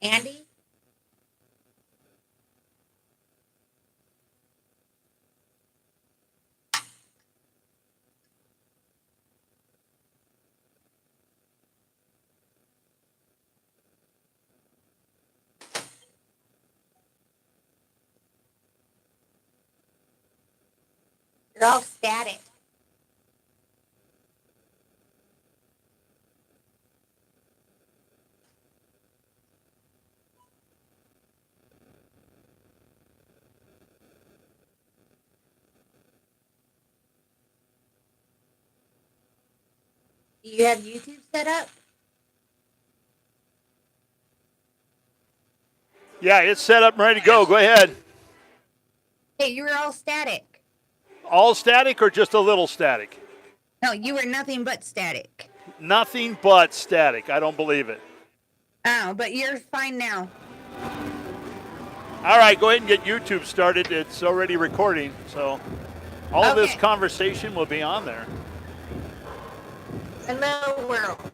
Andy? You're all static. Do you have YouTube set up? Yeah, it's set up and ready to go. Go ahead. Hey, you were all static. All static or just a little static? No, you were nothing but static. Nothing but static. I don't believe it. Oh, but you're fine now. All right, go ahead and get YouTube started. It's already recording, so all of this conversation will be on there. Hello, world.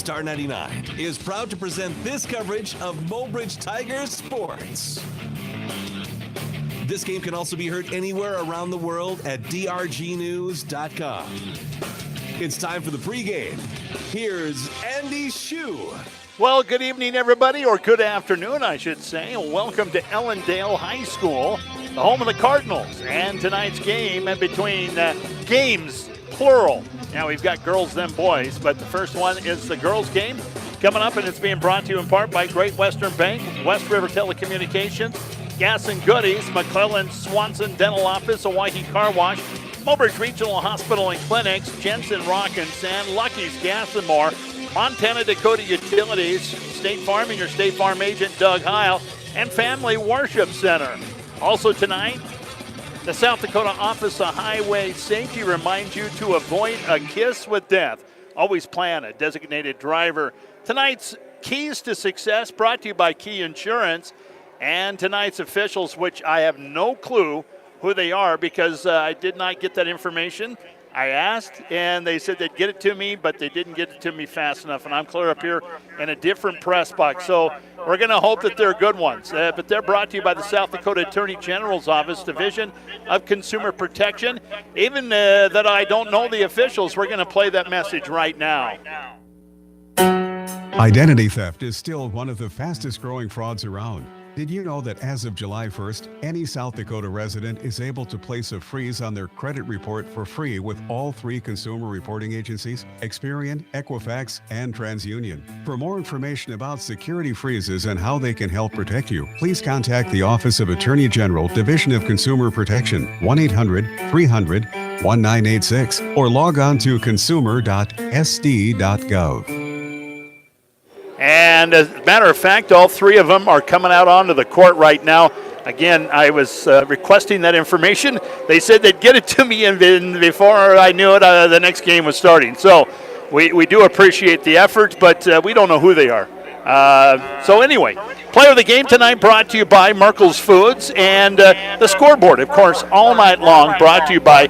Star 99 is proud to present this coverage of Mobridge Tigers sports. This game can also be heard anywhere around the world at drgnews.com. It's time for the pregame. Here's Andy Shue. Well, good evening, everybody, or good afternoon, I should say. Welcome to Ellendale High School, the home of the Cardinals, and tonight's game between games, plural. Now, we've got girls, then boys, but the first one is the girls' game coming up, and it's being brought to you in part by Great Western Bank, West River Telecommunications, Gas and Goodies, McClellan Swanson Dental Office, Hawaii Car Wash, Mobridge Regional Hospital and Clinics, Jensen Rock and Sand, Lucky's Gas and More, Montana Dakota Utilities, State Farm and your State Farm agent Doug Heil, and Family Worship Center. Also tonight, The South Dakota Office of Highway Safety reminds you to avoid a kiss with death. Always plan a designated driver. Tonight's Keys to Success brought to you by Key Insurance. And tonight's officials, which I have no clue who they are because I did not get that information. I asked, and they said they'd get it to me, but they didn't get it to me fast enough, and I'm clear up here in a different press box. So we're going to hope that they're good ones. But they're brought to you by the South Dakota Attorney General's Office, Division of Consumer Protection. Even that I don't know the officials, we're going to play that message right now. Identity theft is still one of the fastest growing frauds around. Did you know that as of July 1st, any South Dakota resident is able to place a freeze on their credit report for free with all 3 consumer reporting agencies, Experian, Equifax, and TransUnion. For more information about security freezes and how they can help protect you, please contact the Office of Attorney General, Division of Consumer Protection, 1-800-300-1986, or log on to consumer.sd.gov. And as a matter of fact, all 3 of them are coming out onto the court right now. Again, I was requesting that information. They said they'd get it to me, and before I knew it, the next game was starting. So we do appreciate the effort, but we don't know who they are. So anyway, player of the game tonight brought to you by Merkel's Foods, and the scoreboard, of course, all night long brought to you by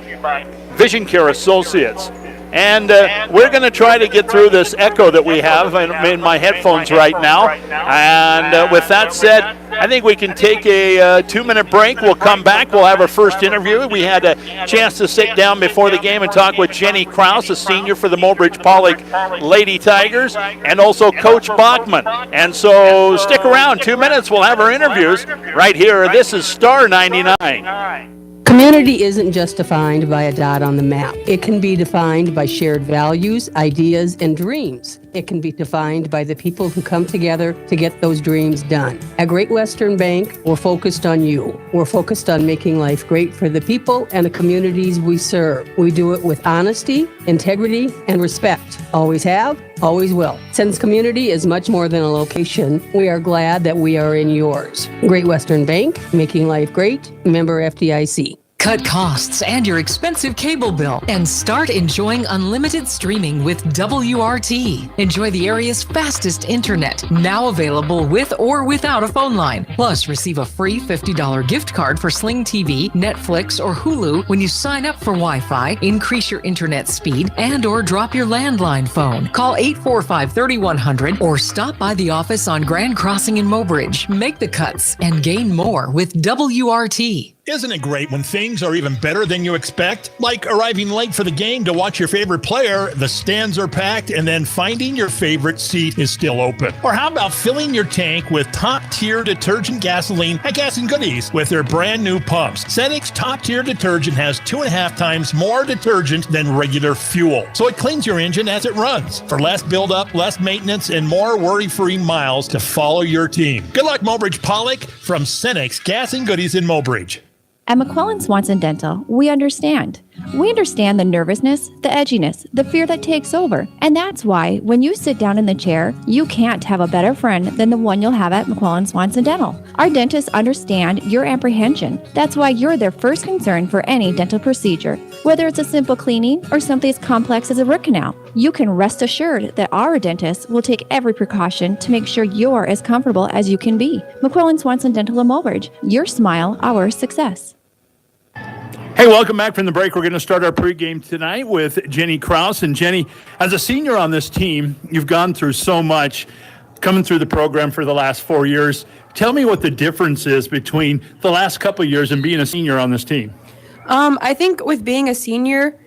Vision Care Associates. And we're going to try to get through this echo that we have in my headphones right now. And with that said, I think we can take a 2-minute break. We'll come back. We'll have our first interview. We had a chance to sit down before the game and talk with Jenny Krause, a senior for the Mobridge Pollock Lady Tigers, and also Coach Bachman. And so stick around. 2 minutes. We'll have our interviews right here. This is Star 99. Community isn't just defined by a dot on the map. It can be defined by shared values, ideas, and dreams. It can be defined by the people who come together to get those dreams done. At Great Western Bank, we're focused on you. We're focused on making life great for the people and the communities we serve. We do it with honesty, integrity, and respect. Always have, always will. Since community is much more than a location, we are glad that we are in yours. Great Western Bank, making life great. Member FDIC. Cut costs and your expensive cable bill and start enjoying unlimited streaming with WRT. Enjoy the area's fastest internet, now available with or without a phone line. Plus, receive a free $50 gift card for Sling TV, Netflix, or Hulu when you sign up for Wi-Fi, increase your internet speed, and or drop your landline phone. Call 845-3100 or stop by the office on Grand Crossing in Mobridge. Make the cuts and gain more with WRT. Isn't it great when things are even better than you expect? Like arriving late for the game to watch your favorite player, the stands are packed, and then finding your favorite seat is still open. Or how about filling your tank with top-tier detergent gasoline at Gas and Goodies with their brand new pumps? Cenic's top-tier detergent has 2.5 times more detergent than regular fuel, so it cleans your engine as it runs for less buildup, less maintenance, and more worry-free miles to follow your team. Good luck, Mobridge Pollock, from Cenic's Gas and Goodies in Mobridge. At McClellan Swanson Dental, we understand. We understand the nervousness, the edginess, the fear that takes over. And that's why when you sit down in the chair, you can't have a better friend than the one you'll have at McClellan Swanson Dental. Our dentists understand your apprehension. That's why you're their first concern for any dental procedure. Whether it's a simple cleaning or something as complex as a root canal, you can rest assured that our dentists will take every precaution to make sure you're as comfortable as you can be. McClellan Swanson Dental in Mobridge. Your smile, our success. Hey, welcome back from the break. We're going to start our pregame tonight with Jenny Krause. And Jenny, as a senior on this team, you've gone through so much coming through the program for the last 4 years. Tell me what the difference is between the last couple of years and being a senior on this team. I think with being a senior,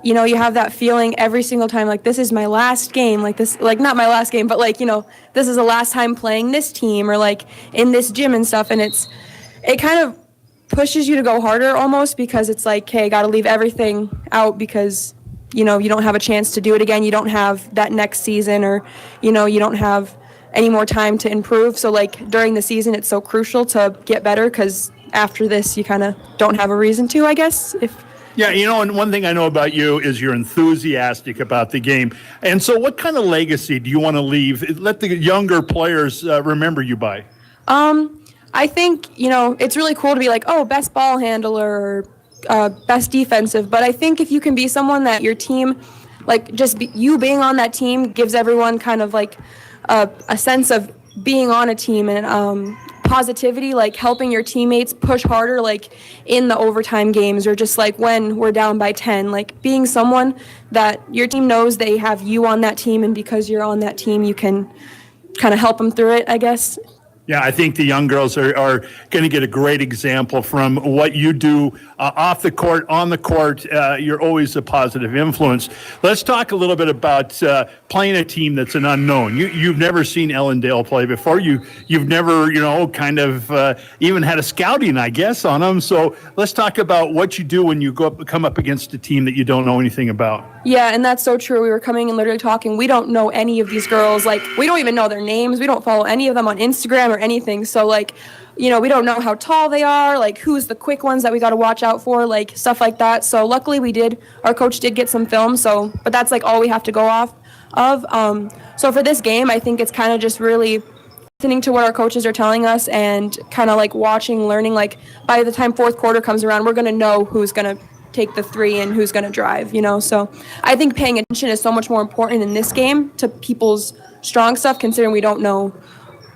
you know, you have that feeling every single time, like, this is my last game, like this, like, not my last game, but like, you know, this is the last time playing this team or like in this gym and stuff. And it kind of pushes you to go harder almost, because it's like, hey, got to leave everything out because, you know, you don't have a chance to do it again. You don't have that next season, or, you know, you don't have any more time to improve. So like during the season, it's so crucial to get better, because after this, you kind of don't have a reason to, I guess. Yeah, you know, and one thing I know about you is you're enthusiastic about the game. And so what kind of legacy do you want to leave? Let the younger players remember you by. I think, you know, it's really cool to be like, oh, best ball handler, or, best defensive. But I think if you can be someone that your team, like you being on that team gives everyone kind of like a sense of being on a team and positivity, like helping your teammates push harder, like in the overtime games or just like when we're down by 10, like being someone that your team knows they have you on that team, and because you're on that team, you can kind of help them through it, I guess. Yeah, I think the young girls are going to get a great example from what you do off the court, on the court. You're always a positive influence. Let's talk a little bit about playing a team that's an unknown. You've never seen Ellendale play before. You've never, kind of even had a scouting, I guess, on them. So let's talk about what you do when you come up against a team that you don't know anything about. Yeah, and that's so true. We were coming and literally talking. We don't know any of these girls. Like, we don't even know their names. We don't follow any of them on Instagram or anything. So, like, we don't know how tall they are, like, who's the quick ones that we got to watch out for, like, stuff like that. So, luckily, our coach did get some film. So, but that's, like, all we have to go off of. So, for this game, I think it's kind of just really listening to what our coaches are telling us and kind of, like, watching, learning. Like, by the time fourth quarter comes around, we're going to know who's going to take the three and who's going to drive, So I think paying attention is so much more important in this game to people's strong stuff, considering we don't know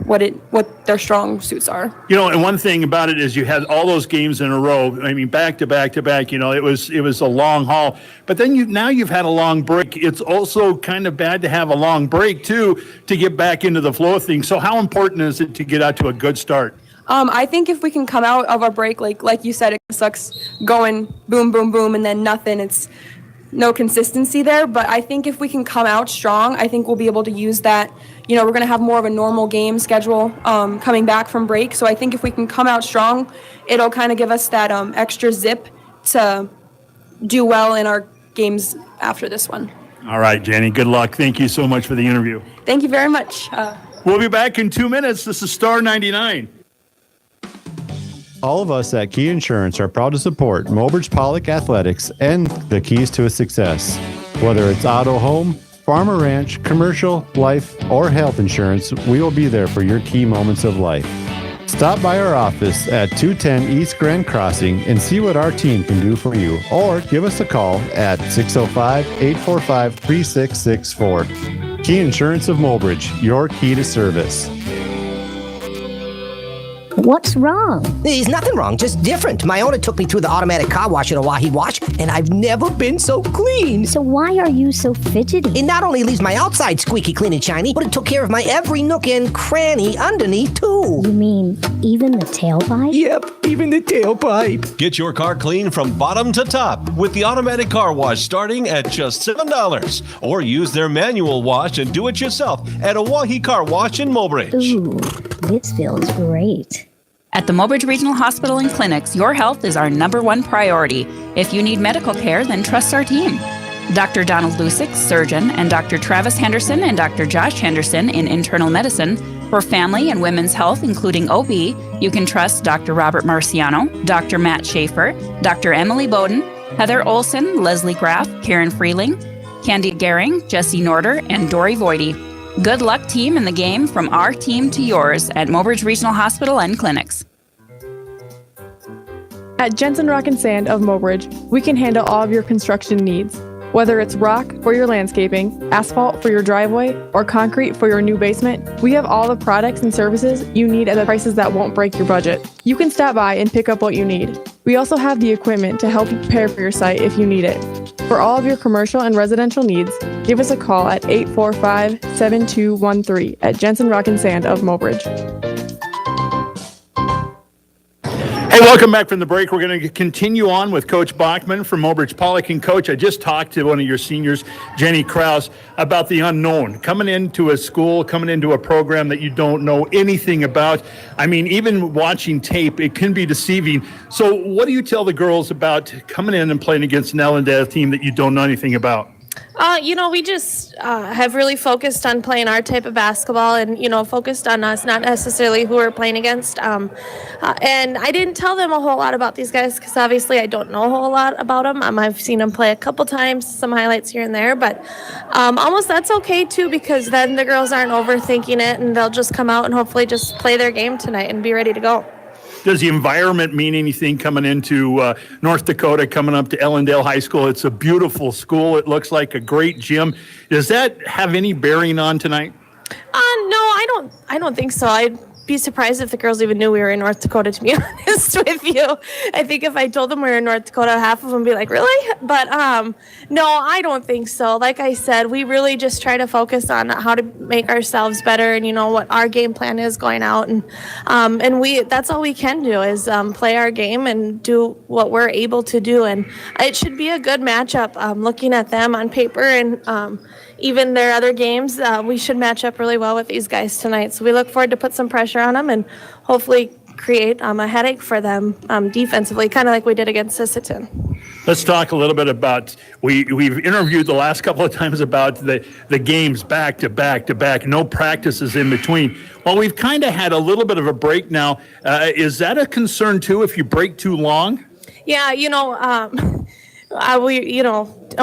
what their strong suits are. And one thing about it is you had all those games in a row. I mean, back to back to back. It was a long haul. But then now you've had a long break. It's also kind of bad to have a long break too to get back into the flow of things. So how important is it to get out to a good start? I think if we can come out of our break, like you said, it sucks going boom, boom, boom, and then nothing. It's no consistency there. But I think if we can come out strong, I think we'll be able to use that. We're going to have more of a normal game schedule coming back from break. So I think if we can come out strong, it'll kind of give us that extra zip to do well in our games after this one. All right, Jenny, good luck. Thank you so much for the interview. Thank you very much. We'll be back in 2 minutes. This is Star 99. All of us at Key Insurance are proud to support Mobridge Pollock Athletics and the keys to success. Whether it's auto, home, farm or ranch, commercial, life, or health insurance, we will be there for your key moments of life. Stop by our office at 210 East Grand Crossing and see what our team can do for you, or give us a call at 605-845-3664. Key Insurance of Mobridge, your key to service. What's wrong? There's nothing wrong, just different. My owner took me through the automatic car wash at Oahe Wash, and I've never been so clean. So why are you so fidgety? It not only leaves my outside squeaky clean and shiny, but it took care of my every nook and cranny underneath, too. You mean even the tailpipe? Yep, even the tailpipe. Get your car clean from bottom to top with the automatic car wash starting at just $7. Or use their manual wash and do it yourself at Oahe Car Wash in Mobridge. Ooh, this feels great. At the Mobridge Regional Hospital and Clinics, your health is our #1 priority. If you need medical care, then trust our team. Dr. Donald Lusick, surgeon, and Dr. Travis Henderson and Dr. Josh Henderson in internal medicine. For family and women's health, including OB, you can trust Dr. Robert Marciano, Dr. Matt Schaefer, Dr. Emily Bowden, Heather Olson, Leslie Graff, Karen Freeling, Candy Gehring, Jesse Norder, and Dory Voidy. Good luck, team, in the game, from our team to yours at Mobridge Regional Hospital and Clinics. At Jensen Rock and Sand of Mobridge, we can handle all of your construction needs. Whether it's rock for your landscaping, asphalt for your driveway, or concrete for your new basement, we have all the products and services you need at the prices that won't break your budget. You can stop by and pick up what you need. We also have the equipment to help you prepare for your site if you need it. For all of your commercial and residential needs, give us a call at 845-7213 at Jensen Rock and Sand of Mobridge. Hey, welcome back from the break. We're going to continue on with Coach Bachman from Mobridge Pollock. And Coach, I just talked to one of your seniors, Jenny Krause, about the unknown. Coming into a school, coming into a program that you don't know anything about. I mean, even watching tape, it can be deceiving. So what do you tell the girls about coming in and playing against an Ellendale team that you don't know anything about? We just have really focused on playing our type of basketball and, focused on us, not necessarily who we're playing against. And I didn't tell them a whole lot about these guys because obviously I don't know a whole lot about them. I've seen them play a couple times, some highlights here and there, but almost that's okay too because then the girls aren't overthinking it and they'll just come out and hopefully just play their game tonight and be ready to go. Does the environment mean anything coming into North Dakota, coming up to Ellendale High School? It's a beautiful school. It looks like a great gym. Does that have any bearing on tonight? No, I don't think so. I'd be surprised if the girls even knew we were in North Dakota, to be honest with you. I think if I told them we were in North Dakota, half of them would be like, really? But no, I don't think so. Like I said, we really just try to focus on how to make ourselves better and, what our game plan is going out. And that's all we can do is play our game and do what we're able to do. And it should be a good matchup. Looking at them on paper and even their other games, we should match up really well with these guys tonight. So we look forward to put some pressure on them and hopefully create a headache for them defensively, kind of like we did against Sisseton. Let's talk a little bit about, we've interviewed the last couple of times about the games back to back to back, no practices in between. Well, we've kind of had a little bit of a break now. Is that a concern too if you break too long? Yeah, a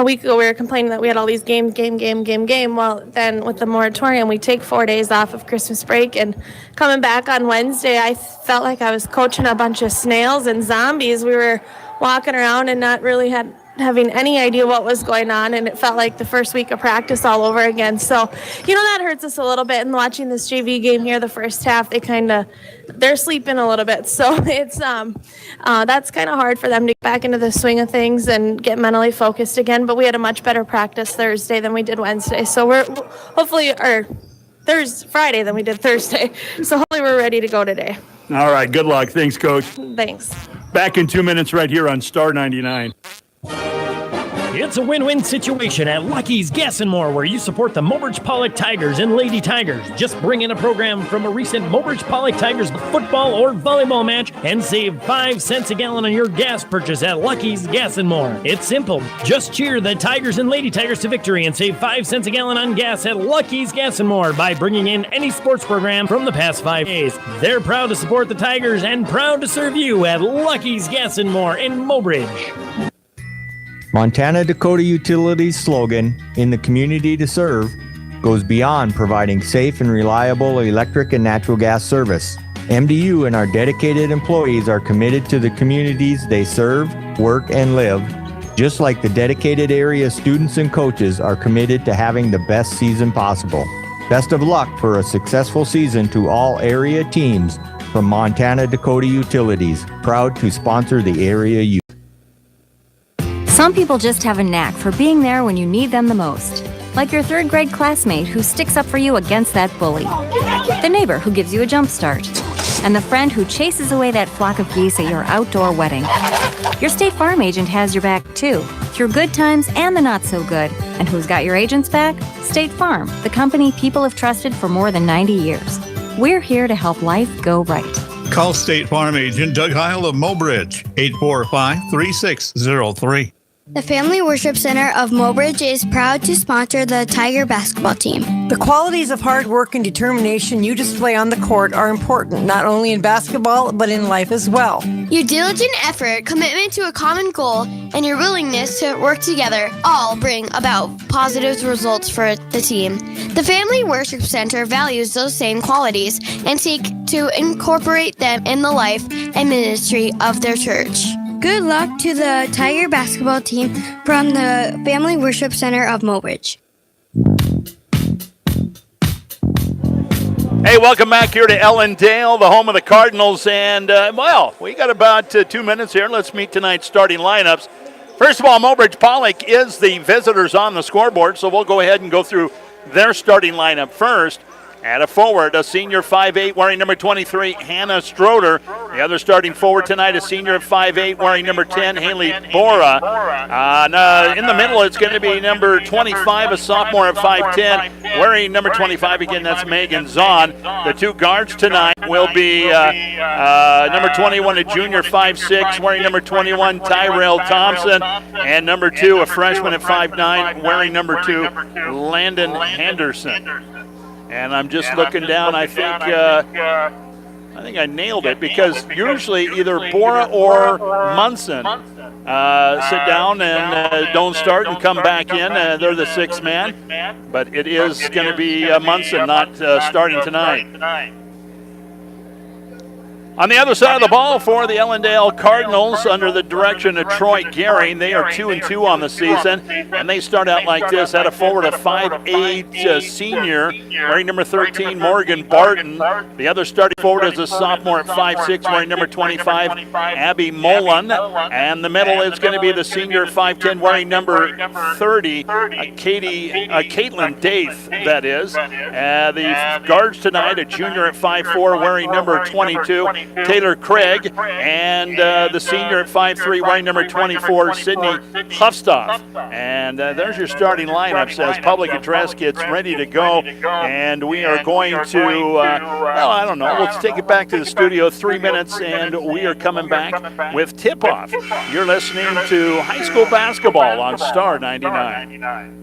week ago we were complaining that we had all these game. Well, then with the moratorium, we take 4 days off of Christmas break, and coming back on Wednesday, I felt like I was coaching a bunch of snails and zombies. We were walking around and not really having any idea what was going on, and it felt like the first week of practice all over again. So, that hurts us a little bit. And watching this JV game here, the first half, they're sleeping a little bit. So it's that's kind of hard for them to get back into the swing of things and get mentally focused again. But we had a much better practice Thursday than we did Wednesday. So we're Friday than we did Thursday. So hopefully we're ready to go today. All right. Good luck. Thanks, Coach. Thanks. Back in 2 minutes right here on Star 99. It's a win-win situation at Lucky's Gas & More, where you support the Mobridge Pollock Tigers and Lady Tigers. Just bring in a program from a recent Mobridge Pollock Tigers football or volleyball match and save 5 cents a gallon on your gas purchase at Lucky's Gas & More. It's simple. Just cheer the Tigers and Lady Tigers to victory and save 5 cents a gallon on gas at Lucky's Gas & More by bringing in any sports program from the past 5 days. They're proud to support the Tigers and proud to serve you at Lucky's Gas & More in Mobridge. Montana Dakota Utilities' slogan, "In the community to serve," goes beyond providing safe and reliable electric and natural gas service. MDU and our dedicated employees are committed to the communities they serve, work, and live, just like the dedicated area students and coaches are committed to having the best season possible. Best of luck for a successful season to all area teams from Montana Dakota Utilities, proud to sponsor the area youth. Some people just have a knack for being there when you need them the most. Like your third grade classmate who sticks up for you against that bully. The neighbor who gives you a jump start. And the friend who chases away that flock of geese at your outdoor wedding. Your State Farm agent has your back too, through good times and the not so good. And who's got your agent's back? State Farm, the company people have trusted for more than 90 years. We're here to help life go right. Call State Farm agent Doug Heil of Mobridge, 845-3603. The Family Worship Center of Mobridge is proud to sponsor the Tiger basketball team. The qualities of hard work and determination you display on the court are important, not only in basketball, but in life as well. Your diligent effort, commitment to a common goal, and your willingness to work together all bring about positive results for the team. The Family Worship Center values those same qualities and seek to incorporate them in the life and ministry of their church. Good luck to the Tiger basketball team from the Family Worship Center of Mobridge. Hey, welcome back here to Ellendale, the home of the Cardinals. And, we got about 2 minutes here. Let's meet tonight's starting lineups. First of all, Mobridge Pollock is the visitors on the scoreboard, so we'll go ahead and go through their starting lineup first. At a forward, a senior 5'8", wearing number 23, Hannah Stroder. The other starting forward tonight, a senior at 5'8", wearing number 10, Haley Bora. In the middle, it's going to be number 25, a sophomore at 5'10", wearing number 25 again. That's Megan Zahn. The two guards tonight will be number 21, a junior 5'6", wearing number 21, Tyrell Thompson, and number 2, a freshman at 5'9", wearing number 2, Landon Henderson. And I'm just looking down. I think I nailed it, because usually either Bora or Munson sit down and don't start and come back in. They're the sixth man. But it is going to be Munson not starting tonight. On the other side of the ball for the Ellendale Cardinals, under the direction of Troy Gehring, they are 2-2 on the season, and they start out like this. At a forward, a 5'8" senior, wearing number 13, Morgan Barton. The other starting forward is a sophomore at 5'6", wearing number 25, Abby Mullen. And the middle is going to be the senior at 5'10", wearing number 30, Caitlin Daith, that is. The guards tonight, a junior at 5'4", wearing number 22, Taylor Craig, and the senior at 5'3", wearing number 24, Sydney Huffstoff. And there's your starting lineups as public address gets ready to go. And we are going to, I don't know, let's take it back to the studio, 3 minutes, and we are coming back with tip-off. You're listening to high school basketball on Star 99.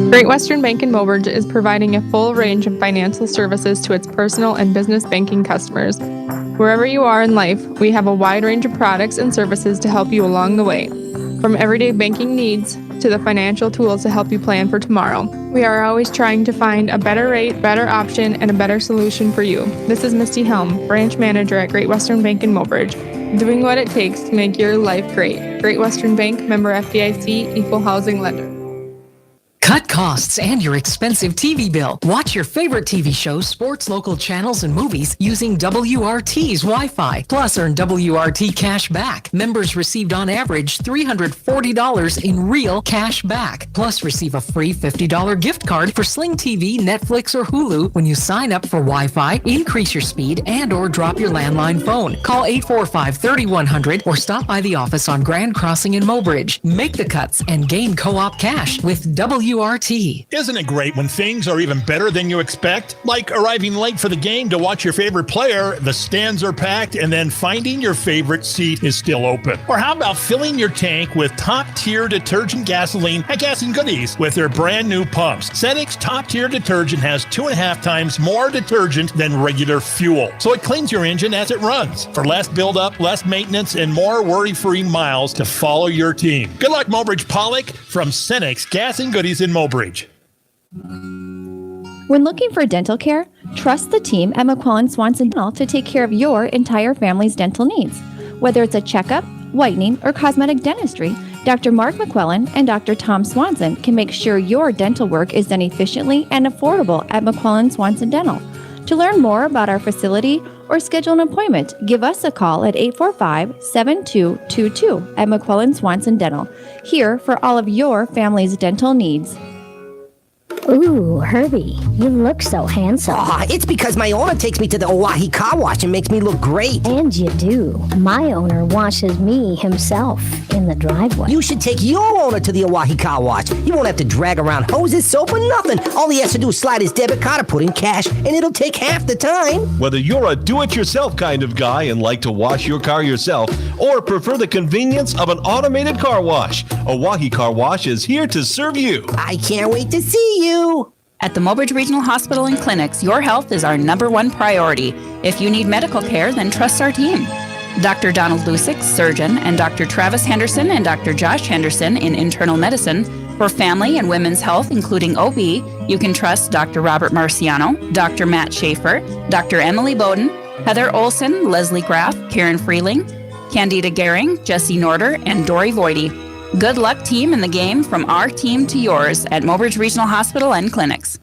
Great Western Bank in Mobridge is providing a full range of financial services to its personal and business banking customers. Wherever you are in life, we have a wide range of products and services to help you along the way. From everyday banking needs to the financial tools to help you plan for tomorrow. We are always trying to find a better rate, better option, and a better solution for you. This is Misty Helm, branch manager at Great Western Bank in Mobridge, doing what it takes to make your life great. Great Western Bank, member FDIC, equal housing lender. Cut costs and your expensive TV bill. Watch your favorite TV shows, sports, local channels, and movies using WRT's Wi-Fi. Plus, earn WRT cash back. Members received on average $340 in real cash back. Plus, receive a free $50 gift card for Sling TV, Netflix, or Hulu when you sign up for Wi-Fi, increase your speed, and or drop your landline phone. Call 845-3100 or stop by the office on Grand Crossing in Mobridge. Make the cuts and gain co-op cash with WRT. Isn't it great when things are even better than you expect? Like arriving late for the game to watch your favorite player, the stands are packed, and then finding your favorite seat is still open. Or how about filling your tank with top-tier detergent gasoline at Gas and Goodies with their brand new pumps? Senex top-tier detergent has 2.5 times more detergent than regular fuel, so it cleans your engine as it runs for less buildup, less maintenance, and more worry-free miles to follow your team. Good luck, Mobridge Pollock from Senex Gas and Goodies in Mobridge. When looking for dental care, trust the team at McQuillan Swanson Dental to take care of your entire family's dental needs. Whether it's a checkup, whitening, or cosmetic dentistry, Dr. Mark McQuillan and Dr. Tom Swanson can make sure your dental work is done efficiently and affordable at McQuillan Swanson Dental. To learn more about our facility or schedule an appointment, give us a call at 845-7222 at McQuillan Swanson Dental, here for all of your family's dental needs. Ooh, Herbie, you look so handsome. Aw, it's because my owner takes me to the Oahe Car Wash and makes me look great. And you do. My owner washes me himself in the driveway. You should take your owner to the Oahe Car Wash. You won't have to drag around hoses, soap, or nothing. All he has to do is slide his debit card or put in cash, and it'll take half the time. Whether you're a do-it-yourself kind of guy and like to wash your car yourself, or prefer the convenience of an automated car wash, Oahe Car Wash is here to serve you. I can't wait to see you. At the Mobridge Regional Hospital and Clinics, your health is our #1 priority. If you need medical care, then trust our team. Dr. Donald Lusick, surgeon, and Dr. Travis Henderson and Dr. Josh Henderson in internal medicine. For family and women's health, including OB, you can trust Dr. Robert Marciano, Dr. Matt Schaefer, Dr. Emily Bowden, Heather Olson, Leslie Graff, Karen Freeling, Candida Gehring, Jesse Norder, and Dory Voidy. Good luck, team, in the game, from our team to yours at Mobridge Regional Hospital and Clinics.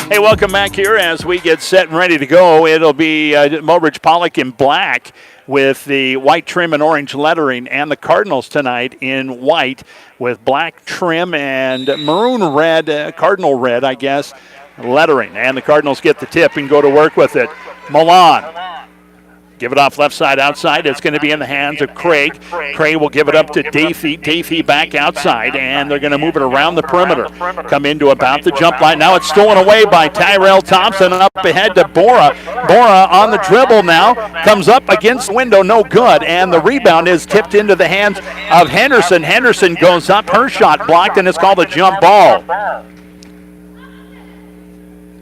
Hey, welcome back here as we get set and ready to go. It'll be Mobridge Pollock in black with the white trim and orange lettering, and the Cardinals tonight in white with black trim and maroon red, cardinal red, I guess, lettering. And the Cardinals get the tip and go to work with it. Milan. Give it off left side outside. It's going to be in the hands of Craig. Craig will give it up to Dafey. Dafey back outside, and they're going to move it around the perimeter. Come into about the jump line. Now it's stolen away by Tyrell Thompson. Up ahead to Bora. Bora on the dribble now. Comes up against the window. No good. And the rebound is tipped into the hands of Henderson. Henderson goes up. Her shot blocked, and it's called a jump ball.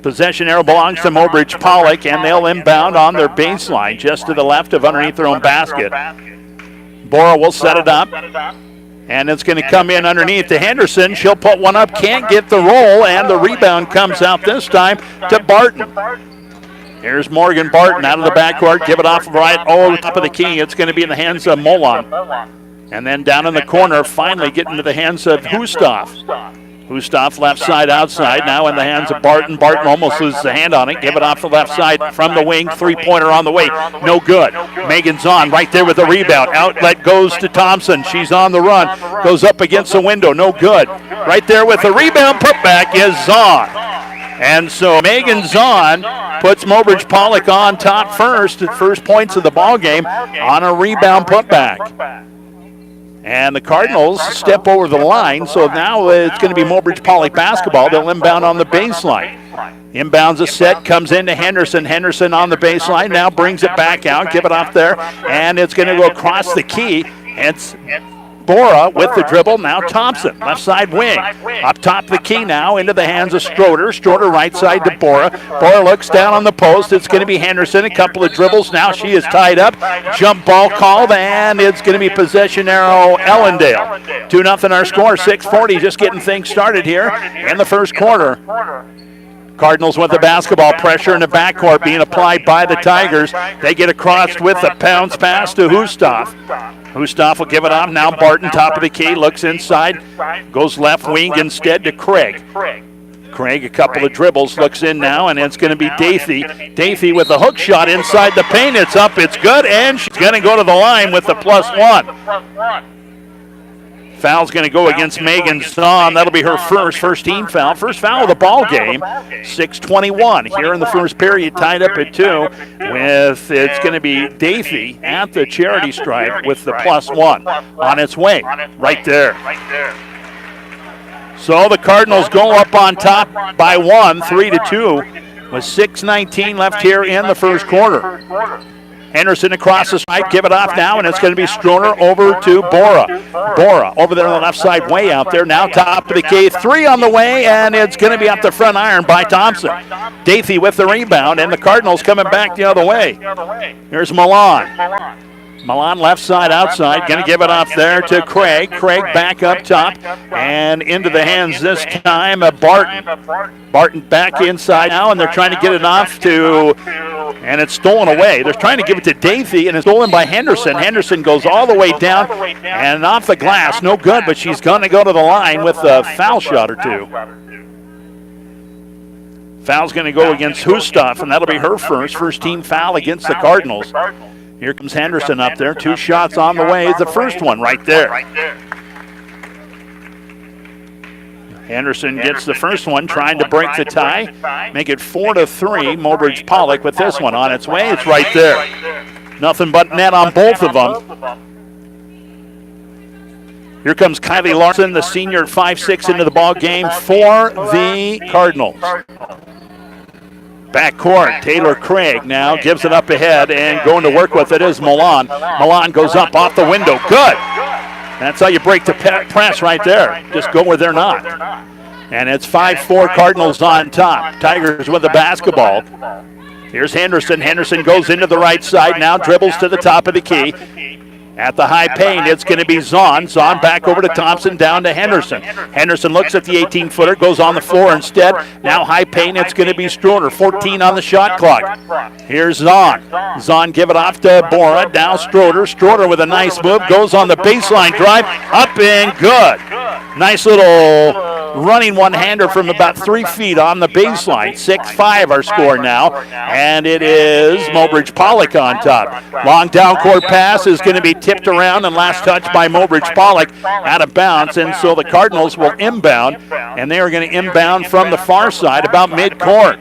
Possession arrow belongs to Mobridge Pollock, and they'll inbound on their baseline just to the left of underneath their own basket. Bora will set it up. And it's going to come in underneath to Henderson. She'll put one up, can't get the roll, and the rebound comes out this time to Barton. Here's Morgan Barton out of the backcourt. Give it off right over the top of the key. It's going to be in the hands of Molon. And then down in the corner, finally getting to the hands of Hustoff. Hustoff left side outside, now in the hands of Barton. Barton almost loses the hand on it. Give it off the left side from the wing. Three-pointer on the way. No good. Megan's on right there with the rebound. Outlet goes to Thompson. She's on the run. Goes up against the window. No good. Right there with the rebound. Putback is Zahn. And so Megan Zahn puts Mobridge Pollock on top first points of the ball game on a rebound putback. And the Cardinals step over the line, so now it's going to be Mobridge Pollock basketball. They'll inbound on the baseline. Inbounds a set, comes into Henderson. Henderson on the baseline, now brings it back out, give it off there, and it's going to go across the key. It's Bora with the dribble, now Thompson, left side wing. Up top the key now, into the hands of Stroder. Stroder right side to Bora. Bora looks down on the post. It's going to be Henderson, a couple of dribbles. Now she is tied up. Jump ball called, and it's going to be possession arrow Ellendale. 2-0 our score, 6:40, just getting things started here in the first quarter. Cardinals with the basketball, pressure in the backcourt being applied by the Tigers. They get across with a bounce pass to Hustoff. Hustoff will give it off. Now Barton, top of the key, looks inside, goes left wing instead to Craig. Craig, a couple of dribbles, looks in now, and it's going to be Dathy. Dathy with the hook shot inside the paint. It's up, it's good, and she's going to go to the line with the +1. Foul's going to go against Megan Zahn. That'll be her first team foul. First foul of the ball game. 6:21 here in the first period, tied up at 2. It's going to be Dathy at the charity stripe with the +1 on its way right there. So the Cardinals go up on top by 1, 3-2, with 6:19 left here in the first quarter. Henderson across the stripe, give it off now, and it's going to be Stroner over to Bora. Bora over there on the left side, way out there. Now top of the key, 3 on the way, and it's going to be off the front iron by Thompson. Dathy with the rebound, and the Cardinals coming back the other way. Here's Milan. Milan left side outside, going to give it off there to Craig. Craig back up top and into the hands this time of Barton. Barton back inside now, and they're trying to get it off to, and it's stolen away. They're trying to give it to Dathy, and it's stolen by Henderson. Henderson goes all the way down and off the glass. No good, but she's going to go to the line with a foul shot or two. Foul's going to go against Hustoff, and that'll be her first team foul against the Cardinals. Here comes Henderson up there. 2 shots on the way. The first one right there. Henderson gets the first one, trying to break the tie. Make it 4-3. Mobridge Pollock with this one on its way. It's right there. Nothing but net on both of them. Here comes Kylie Larson, the senior at 5'6", into the ball game for the Cardinals. Backcourt, Taylor Craig now gives it up ahead, and going to work with it is Milan. Milan goes up off the window. Good. That's how you break the press right there. Just go where they're not. And it's 5-4 Cardinals on top. Tigers with the basketball. Here's Henderson. Henderson goes into the right side now, dribbles to the top of the key. At the high paint, it's going to be Zahn. Zahn back over to Thompson, down to Henderson. Henderson looks at the 18-footer, goes on the floor instead. Now high paint, it's going to be Stroner. 14 on the shot clock. Here's Zahn. Zahn give it off to Bora. Now Stroder. Stroder with a nice move, goes on the baseline drive. Up and good. Nice little running one-hander from about 3 feet on the baseline. 6-5 our score now. And it is Mobridge Pollock on top. Long down court pass is going to be tipped around, and last touch by Mobridge Pollock out of bounds, and so the Cardinals will inbound, and they are going to inbound from the far side about mid-court.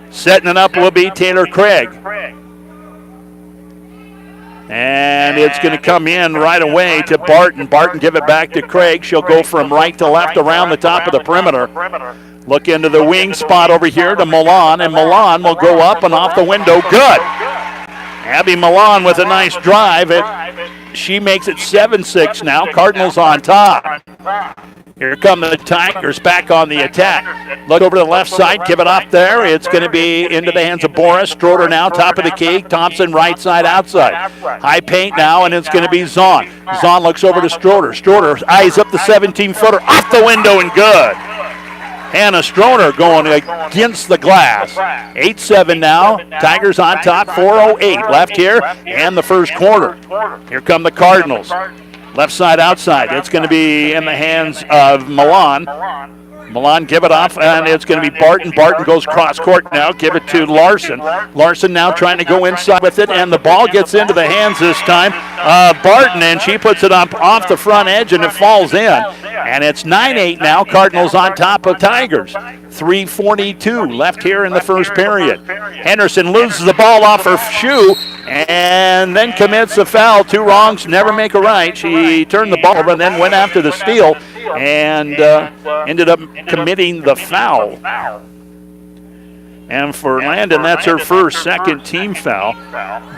Setting it up will be Taylor Craig. And it's going to come in right away to Barton. Barton give it back to Craig. She'll go from right to left around the top of the perimeter. Look into the wing spot over here to Milan, and Milan will go up and off the window. Good. Abby Milan with a nice drive. It She makes it 7-6 now. Cardinals on top. Here come the Tigers back on the attack. Look over to the left side, give it up there. It's going to be into the hands of Boris. Stroder now, top of the key. Thompson right side, outside. High paint now, and it's going to be Zahn. Zahn looks over to Stroder. Stroder eyes up the 17-footer, off the window and good. Hannah Stroder going against the glass. 8-7 now. Tigers on top, 4:08 left here, and the first quarter. Here come the Cardinals. Left side, outside. It's going to be in the hands of Milan. Milan give it off, and it's going to be Barton. Barton goes cross court now. Give it to Larson. Larson now trying to go inside with it, and the ball gets into the hands this time of Barton, and she puts it up off the front edge, and it falls in. And it's 9-8 now. Cardinals on top of Tigers. 3:42 left here in the first period. Henderson loses the ball off her shoe and then commits a foul. 2 wrongs never make a right. She turned the ball over and then went after the steal and ended up committing the foul. And for Landon, that's her first, second team foul.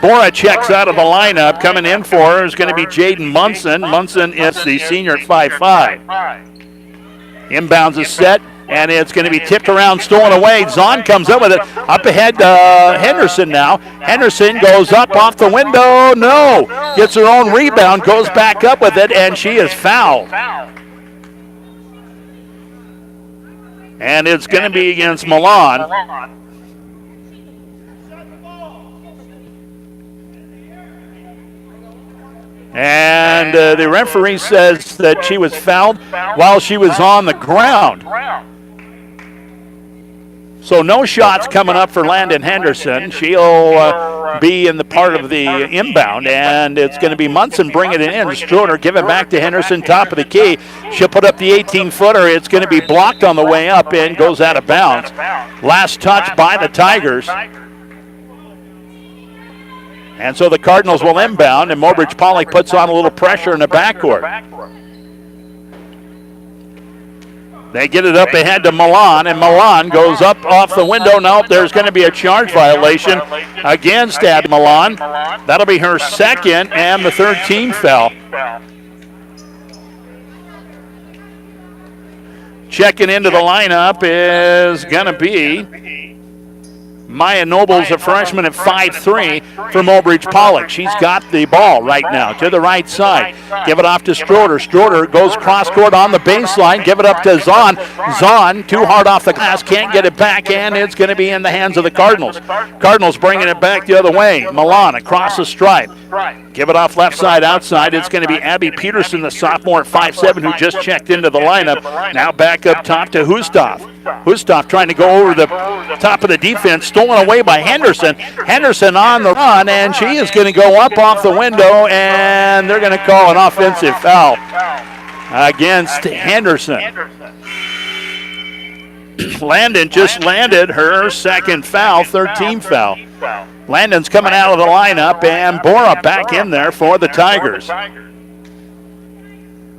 Bora checks out of the lineup. Coming in for her is going to be Jaden Munson. Munson is the senior at 5'5". Inbounds is set, and it's going to be tipped around, stolen away. Zahn comes up with it. Up ahead, Henderson now. Henderson goes up off the window. No. Gets her own rebound, goes back up with it, and she is fouled. And it's going to be against Milan. And the referee says that she was fouled while she was on the ground. So no shots coming up for Landon Henderson. She'll be in the part of the inbound, and it's going to be Munson bringing it in. Stroder give it back to Henderson, top of the key. She'll put up the 18-footer. It's going to be blocked on the way up and goes out of bounds. Last touch by the Tigers. And so the Cardinals will inbound, and Mobridge Pollock puts on a little pressure in the backcourt. They get it up ahead to Milan, and Milan goes up off the window. Nope, there's going to be a charge violation against Abby Milan. That'll be her second and the third team foul. Checking into the lineup is going to be Maya Noble's a freshman at 5'3" from Mobridge Pollock. She's got the ball right now to the right side. Give it off to Stroder. Stroder goes cross court on the baseline. Give it up to Zahn. Zahn too hard off the glass. Can't get it back, and it's going to be in the hands of the Cardinals. Cardinals bringing it back the other way. Milan across the stripe. Give it off left side, outside. It's going to be Abby Peterson, the sophomore at 5'7", who just checked into the lineup. Now back up top to Hustov. Hustov trying to go over the top of the defense, stolen away by Henderson. Henderson on the run, and she is going to go up off the window, and they're going to call an offensive foul against Henderson. Landon just landed her second foul, third team foul. Landon's coming out of the lineup, and Bora back in there for the Tigers.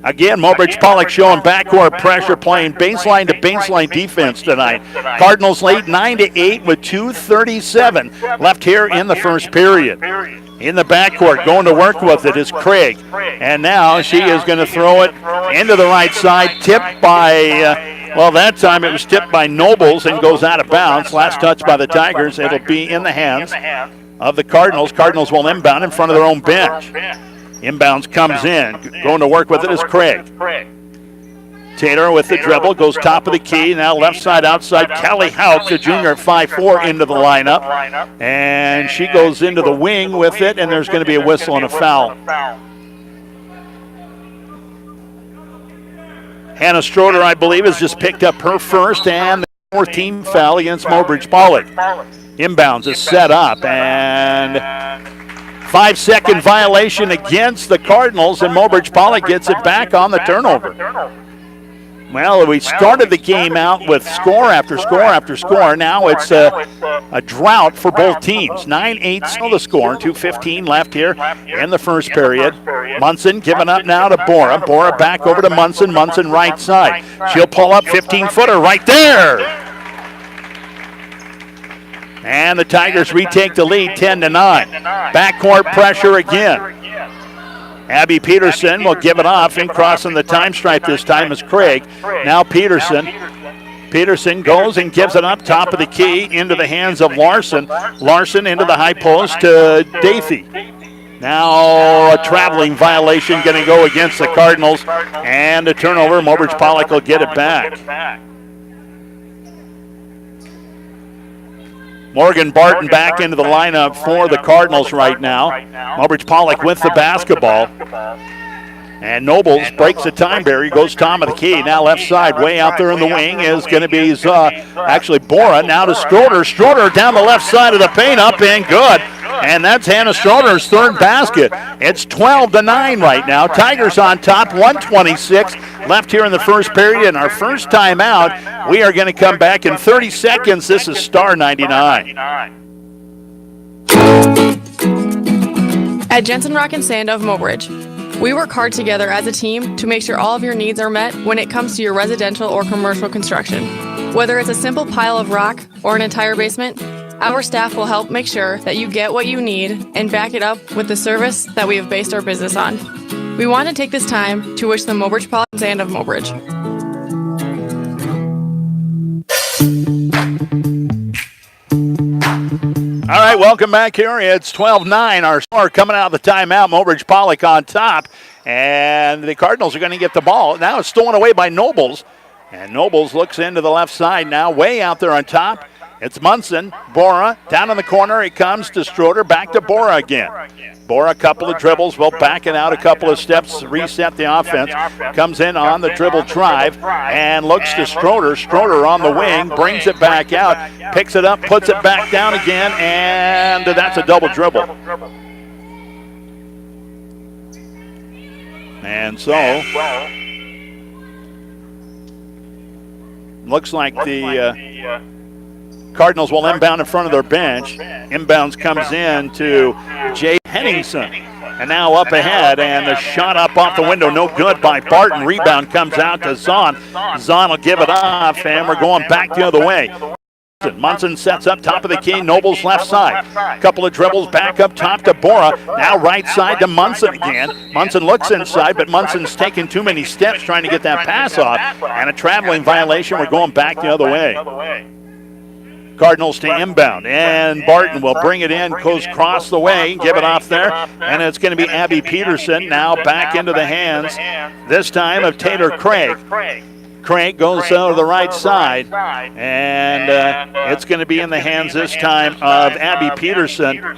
Again, Mobridge Pollock showing backcourt pressure, playing baseline to baseline defense tonight. Cardinals lead 9-8 with 2:37 left here in the first period. In the backcourt, going to work with it is Craig. And now she is going to throw it into the right side, tipped by, well, that time it was tipped by Nobles and goes out of bounds. Last touch by the Tigers. It'll be in the hands of the Cardinals. Cardinals will inbound in front of their own bench. Inbounds comes in. Going to work with it is Craig. Taylor with the dribble, goes top of the key. Now left side outside. Callie Houck, the junior at 5'4", into the lineup. And she goes into the wing with it, and there's going to be a whistle and a foul. Hannah Stroder, I believe, has just picked up her first and the fourth team foul against Mobridge Pollock. Inbounds is set up, and 5-second violation against the Cardinals, and Mobridge Pollock gets it back on the turnover. Well, we started the game out with score after score after score. Now it's a drought for both teams. 9-8 still the score. 2:15 left here in the first period. Munson giving up now to Bora. Bora back over to Munson. Munson right side. She'll pull up 15-footer right there. And the Tigers retake the lead 10-9. Backcourt pressure again. Abby Peterson will give it off. In crossing the time stripe this time is Craig. Now Peterson. Peterson goes and gives it up top of the key into the hands of Larson. Larson into the high post to Dathy. Now a traveling violation going to go against the Cardinals, and a turnover. Mobridge Pollock will get it back. Morgan Barton back into the lineup for the Cardinals right now. Mobridge Pollock with the basketball. And Nobles breaks the time barrier, goes top of the key. Now left side, way out there in the wing is going to be Bora. Now to Stroder. Stroder down the left side of the paint, up and good. And that's Hannah Stroder's third basket. It's 12-9 right now. Tigers on top, 1:26 left here in the first period. And our first time out, we are going to come back in 30 seconds. This is Star 99. At Jensen Rock and Sand of Mobridge, we work hard together as a team to make sure all of your needs are met when it comes to your residential or commercial construction. Whether it's a simple pile of rock or an entire basement, our staff will help make sure that you get what you need and back it up with the service that we have based our business on. We want to take this time to wish the Mobridge Pollock and Sand of Mobridge. All right, welcome back here. It's 12-9. Our score coming out of the timeout. Mobridge Pollock on top. And the Cardinals are going to get the ball. Now it's stolen away by Nobles. And Nobles looks into the left side now, way out there on top. It's Munson. Bora down in the corner. It comes to Stroder. Back to Bora again. Bora, a couple of dribbles. Will back it out a couple of steps. Reset the offense. Comes in on the dribble drive and looks to Stroder. Stroder on the wing. Brings it back out. Picks it up. Puts it back down again. And that's a double dribble. And so looks like the Cardinals will inbound in front of their bench. Inbounds comes in to Jay Henningson. And now up ahead, and the shot up off the window, no good by Barton. Rebound comes out to Zahn. Zahn will give it off, and we're going back the other way. Munson sets up top of the key, Nobles left side. Couple of dribbles back up top to Bora. Now right side to Munson again. Munson looks inside, but Munson's taking too many steps trying to get that pass off. And a traveling violation. We're going back the other way. Cardinals to inbound, and Barton will bring it in, goes across the way, give it off there, and it's going to be Abby Peterson now back into the hands, this time of Taylor Craig. Craig goes to the right side, and it's going to be in the hands this time of Abby Peterson.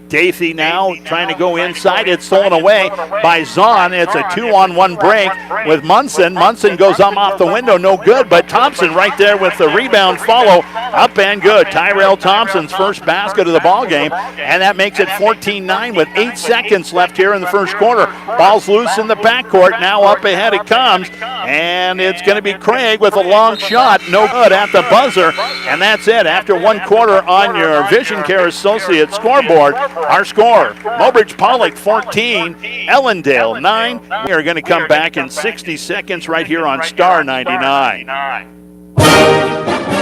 Dathy now trying to go inside. It's stolen away by Zahn. It's a 2-on-1 break with Munson. Munson goes off the window, no good, but Thompson right there with the rebound follow, up and good. Tyrell Thompson's first basket of the ball game, and that makes it 14-9 with 8 seconds left here in the first quarter. Ball's loose in the backcourt. Now up ahead it comes, and it's going to be Craig with a long shot, no good at the buzzer, and that's it. After one quarter on your Vision Care Associate scoreboard, our score, Mobridge Pollock 14, Ellendale 9. We are going to come back in 60 seconds right here on Star 99.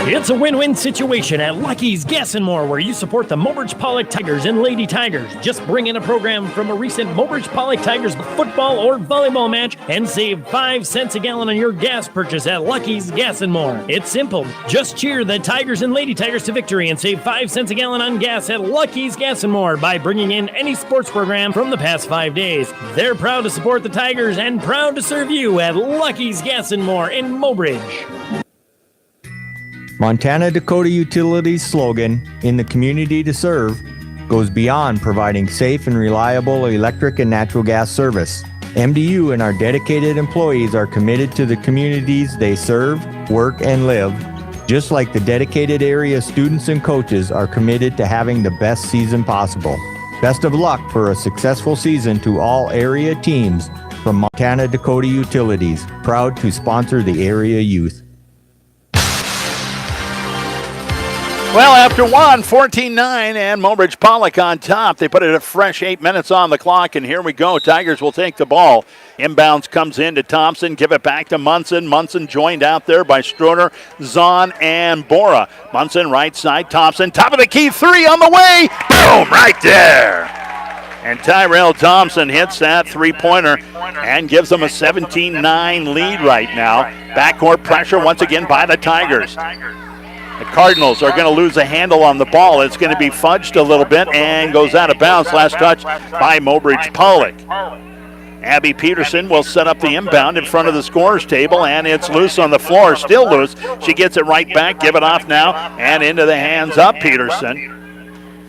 It's a win-win situation at Lucky's Gas and More, where you support the Mobridge Pollock Tigers and Lady Tigers. Just bring in a program from a recent Mobridge Pollock Tigers football or volleyball match and save 5 cents a gallon on your gas purchase at Lucky's Gas and More. It's simple. Just cheer the Tigers and Lady Tigers to victory and save 5 cents a gallon on gas at Lucky's Gas and More by bringing in any sports program from the past 5 days. They're proud to support the Tigers and proud to serve you at Lucky's Gas and More in Mobridge. Montana Dakota Utilities' slogan, "In the Community to Serve," goes beyond providing safe and reliable electric and natural gas service. MDU and our dedicated employees are committed to the communities they serve, work, and live, just like the dedicated area students and coaches are committed to having the best season possible. Best of luck for a successful season to all area teams from Montana Dakota Utilities, proud to sponsor the area youth. Well, after one, 14-9, and Mobridge Pollock on top. They put it a fresh 8 minutes on the clock, and here we go. Tigers will take the ball. Inbounds comes in to Thompson. Give it back to Munson. Munson joined out there by Stroder, Zahn, and Bora. Munson right side. Thompson, top of the key, 3 on the way. Boom, right there. And Tyrell Thompson hits that three-pointer and gives them a 17-9 lead right now. Backcourt pressure once again by the Tigers. The Cardinals are going to lose a handle on the ball. It's going to be fudged a little bit and goes out of bounds. Last touch by Mobridge Pollock. Abby Peterson will set up the inbound in front of the scorer's table, and it's loose on the floor, still loose. She gets it right back, give it off now, and into the hands of Peterson.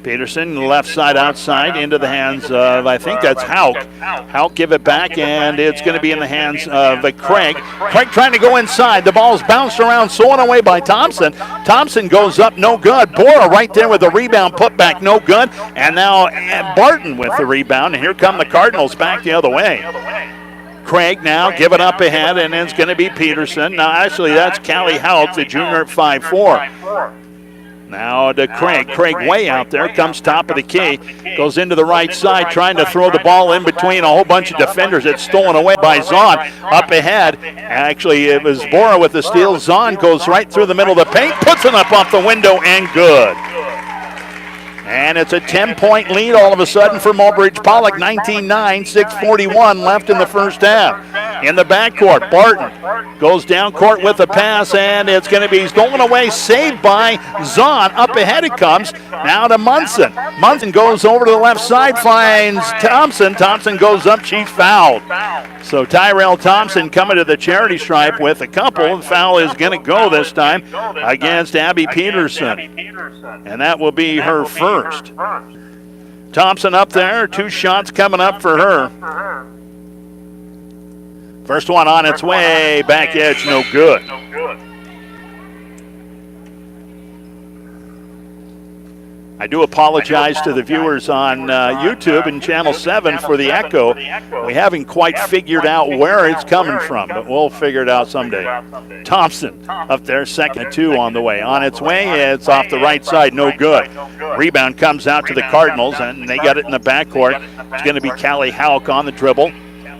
Peterson, left side outside, into the hands of, I think that's Hauk. Hauk give it back, and it's going to be in the hands of Craig. Craig trying to go inside. The ball's bounced around, stolen away by Thompson. Thompson goes up, no good. Bora right there with the rebound, put back, no good. And now Barton with the rebound, and here come the Cardinals back the other way. Craig now give it up ahead, and it's going to be Peterson. Now, actually, that's Callie Hauk, the junior at 5'4". Now to Craig. Craig way out there, comes top of the key, goes into the right side, trying to throw the ball in between a whole bunch of defenders. It's stolen away by Zahn. Up ahead, actually it was Bora with the steal. Zahn goes right through the middle of the paint, puts it up off the window, and good. And it's a 10-point lead all of a sudden for Mobridge Pollock, 19-9, 6:41 left in the first half. In the backcourt, Barton goes down court with a pass, and it's going to be stolen away, saved by Zahn. Up ahead it comes, now to Munson. Munson goes over to the left side, finds Thompson. Thompson goes up, she's fouled. So Tyrell Thompson coming to the charity stripe with a couple. The foul is going to go this time against Abby Peterson. And that will be her first. Thompson up there, 2 shots coming up for her. First one on its way, back edge, no good. I do apologize to the viewers on YouTube and Channel 7 for the echo. We haven't quite figured out where it's coming from, but we'll figure it out someday. Thompson up there, second 2 on the way. On its way, it's off the right side, no good. Rebound comes out to the Cardinals, and they got it in the backcourt. It's going to be Callie Hauk on the dribble.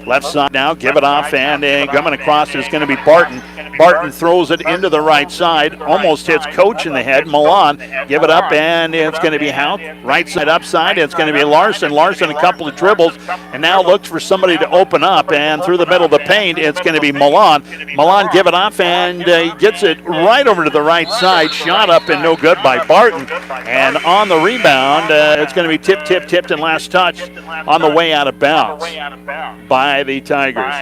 Left side now, give it off, and coming across is going to be Barton. Barton throws it into the right side, almost hits Coach in the head. Milan, give it up, and it's going to be Hauk. Right side upside, it's going to be Larson. Larson a couple of dribbles, and now looks for somebody to open up, and through the middle of the paint, it's going to be Milan. Milan give it off, and gets it right over to the right side. Shot up and no good by Barton. And on the rebound, it's going to be tipped, and last touch on the way out of bounds by the Tigers.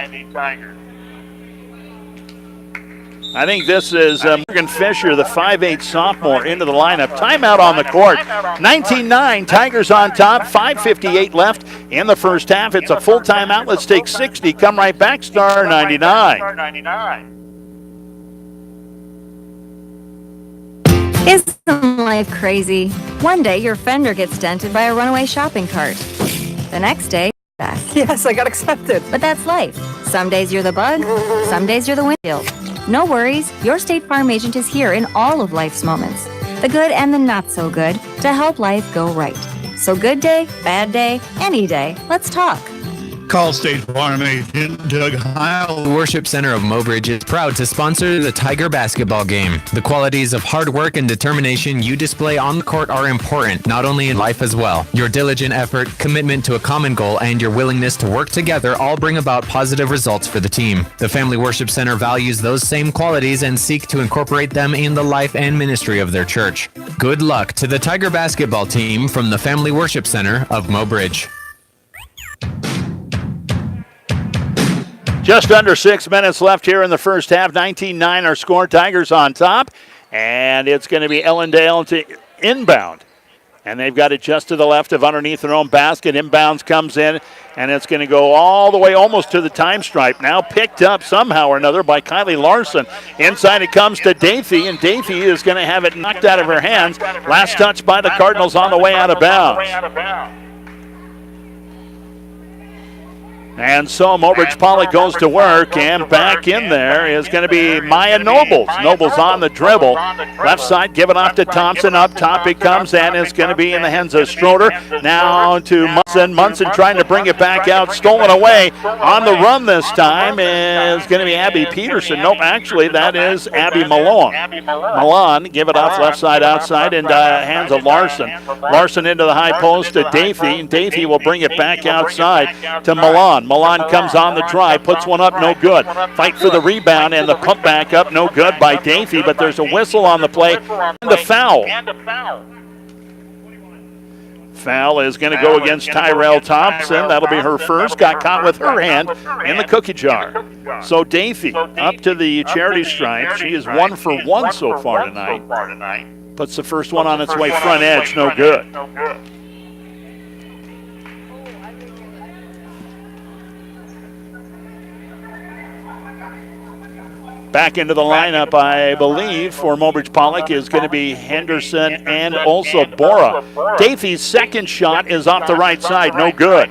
I think this is Morgan Fisher, the 5'8 sophomore, into the lineup. Timeout on the court. 19-9, Tigers on top. 5:58 left in the first half. It's a full timeout. Let's take 60. Come right back. Star 99. Isn't life crazy? One day your fender gets dented by a runaway shopping cart. The next day, Yes, I got accepted. but that's life. Some days you're the bug, some days you're the windshield. No worries, your State Farm agent is here in all of life's moments, the good and the not so good, to help life go right. So good day, bad day, any day, let's talk. Call State Farm agent Doug Heil. The Worship Center of Mobridge is proud to sponsor the Tiger basketball game. The qualities of hard work and determination you display on the court are important, not only in life as well. Your diligent effort, commitment to a common goal, and your willingness to work together all bring about positive results for the team. The Family Worship Center values those same qualities and seek to incorporate them in the life and ministry of their church. Good luck to the Tiger basketball team from the Family Worship Center of Mobridge. Just under 6 minutes left here in the first half. 19-9 our score. Tigers on top. And it's going to be Ellendale to inbound. And they've got it just to the left of underneath their own basket. Inbounds comes in, and it's going to go all the way almost to the time stripe. Now picked up somehow or another by Kylie Larson. Inside it comes to Dathy, and Dathy is going to have it knocked out of her hands. Last touch by the Cardinals on the way out of bounds. And so Mobridge Pollock goes to work, and back in there is going to be Maya Nobles. Nobles on the dribble. Left side, give it off to Thompson. Up top it comes, and it's going to be in the hands of Stroder. Now to Munson. Munson trying to bring it back out. Stolen away on the run this time is going to be Abby Peterson. Nope, actually that is Abby Malone. Malone, give it off left side outside into hands of Larson. Larson into the high post to Davey, and Davey will bring it back outside to Malone. Malone comes on the drive, puts one up, no good. Fight for the rebound, and the pump back up, no good by Davey, but there's a whistle on the play and a foul. Foul is going to go against Tyrell Thompson. That'll be her first. Got caught with her hand in the cookie jar. So Davey up to the charity stripe. She is 1 for 1 so far tonight. Puts the first one on its way front edge, no good. Back into the lineup, I believe, for Mobridge Pollock is going to be Henderson and also Bora. Davey's second shot is off the right side, no good.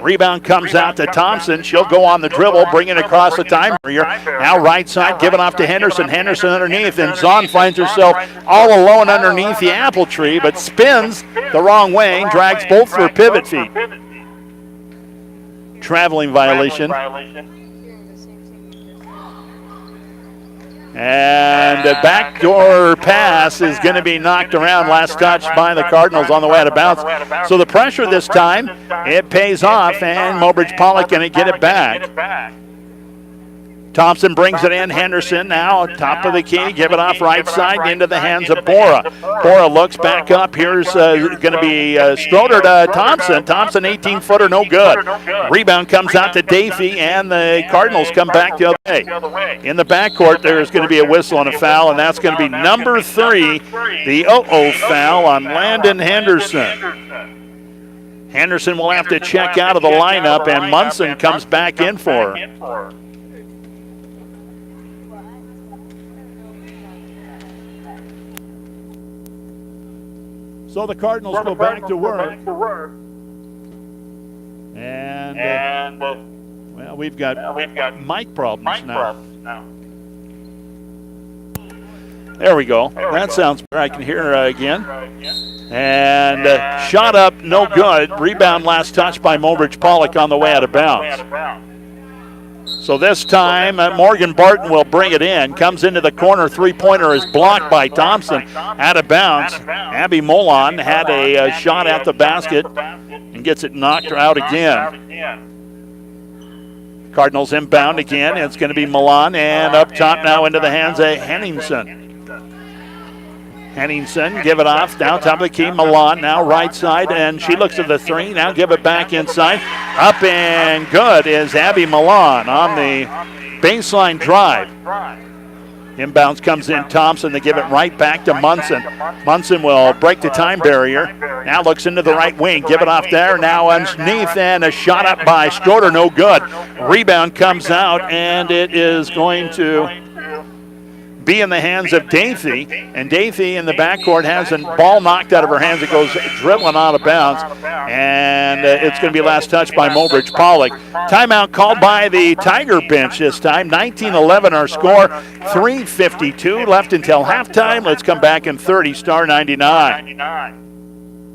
Rebound comes out to Thompson. She'll go on the dribble, bring it across the time barrier. Now right side, give it off to Henderson. Henderson underneath, and Zahn finds herself all alone underneath the apple tree, but spins the wrong way, drags both her pivot feet. Traveling violation. And a backdoor pass is going to be knocked around, last touch by the Cardinals on the way out of bounds. So the pressure this time, it pays off, and Mobridge Pollock going to get it back. Thompson brings it in. Henderson now, top of the key. Give it off right side into the hands of Bora. Bora looks back up. Here's going to be Stroder to Thompson. Thompson, 18-footer, no good. Rebound comes out to Davey, and the Cardinals come back the other way. In the backcourt, there's going to be a whistle and a foul, and that's going to be number 3, the foul on Landon Henderson. Henderson will have to check out of the lineup, and Munson comes back in for her. So the Cardinals go back to work. And, well, we've got mic problems now. There we go. That sounds better. I can hear her again. And shot up, no good. Rebound last touch by Mobridge Pollock on the way out of bounds. So this time, Morgan Barton will bring it in. Comes into the corner. Three-pointer is blocked by Thompson. Out of bounds. Abby Molon had a shot at the basket and gets it knocked out again. Cardinals inbound again. It's going to be Milan, and up top now into the hands of Henningsen. Henningsen, give it off, down top of the key, Milan, now right side, and she looks at the three, now give it back inside. Up and good is Abby Milan on the baseline drive. Inbounds comes in Thompson, they give it right back to Munson. Munson will break the time barrier, now looks into the right wing, give it off there, now underneath, and a shot up by Stroder, no good. Rebound comes out, and it is going to be in the hands of Davey, and Davey in the backcourt has a ball knocked out of her hands. It goes dribbling out of bounds, and it's going to be last touch by Mobridge Pollock. Timeout called by the Tiger bench this time. 19-11 our score, 3:52 left until halftime. Let's come back in 30, star 99.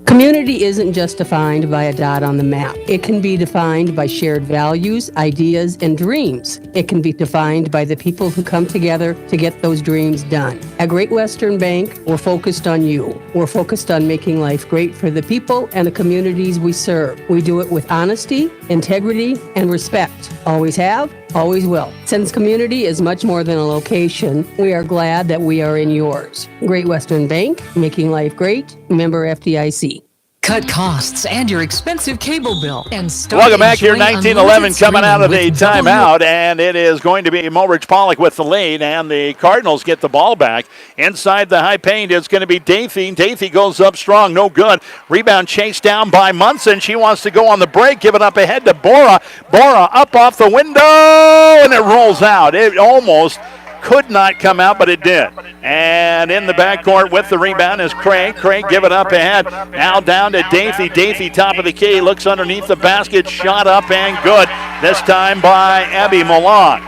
Community isn't just defined by a dot on the map. It can be defined by shared values, ideas, and dreams. It can be defined by the people who come together to get those dreams done. At Great Western Bank, we're focused on you. We're focused on making life great for the people and the communities we serve. We do it with honesty, integrity, and respect. Always have, always will. Since community is much more than a location, we are glad that we are in yours. Great Western Bank, making life great. Member FDIC. Cut costs and your expensive cable bill and start. Welcome back here, enjoying 1911 coming out of the with timeout, and it is going to be Mobridge Pollock with the lead, and the Cardinals get the ball back. Inside the high paint, it's going to be Davey. Davey goes up strong, no good. Rebound chased down by Munson. She wants to go on the break, give it up ahead to Bora. Bora up off the window, and it rolls out. It almost could not come out, but it did. And in the backcourt with the rebound is Craig. Craig give it up ahead. Now down to Davey. Davey, top of the key, looks underneath the basket, shot up and good. This time by Abby Milan.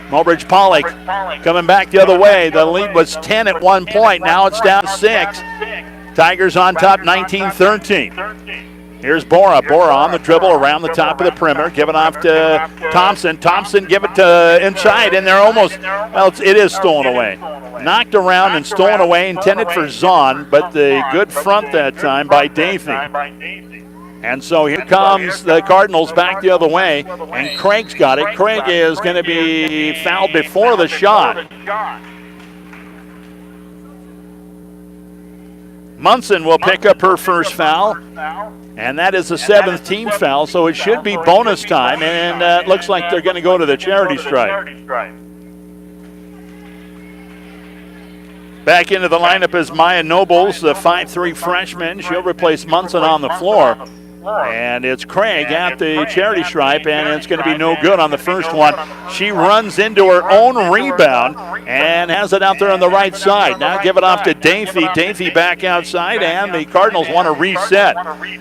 Mobridge Pollock coming back the other way. The lead was 10 at one point. Now it's down 6. Tigers on top, 19-13. Here's Bora. Bora on the dribble around the top of the perimeter. Give it off to Thompson. Thompson give it to inside, and they're almost, well, it is stolen away. Knocked around and stolen away, intended for Zahn, but the good front that time by Davey. And so here comes the Cardinals back the other way, and Craig's got it. Craig is going to be fouled before the shot. Munson will pick up her first foul, and that is the 7th team foul, so it should be bonus time, and it looks like they're going to go to the charity stripe. Back into the lineup is Maya Nobles, the 5'3" freshman. She'll replace Munson on the floor. And it's Craig at the charity stripe, and it's going to be no good on the first one. She runs into her own rebound and has it out there on the right side. Now give it off to Davey. Davey back outside, and the Cardinals want to reset.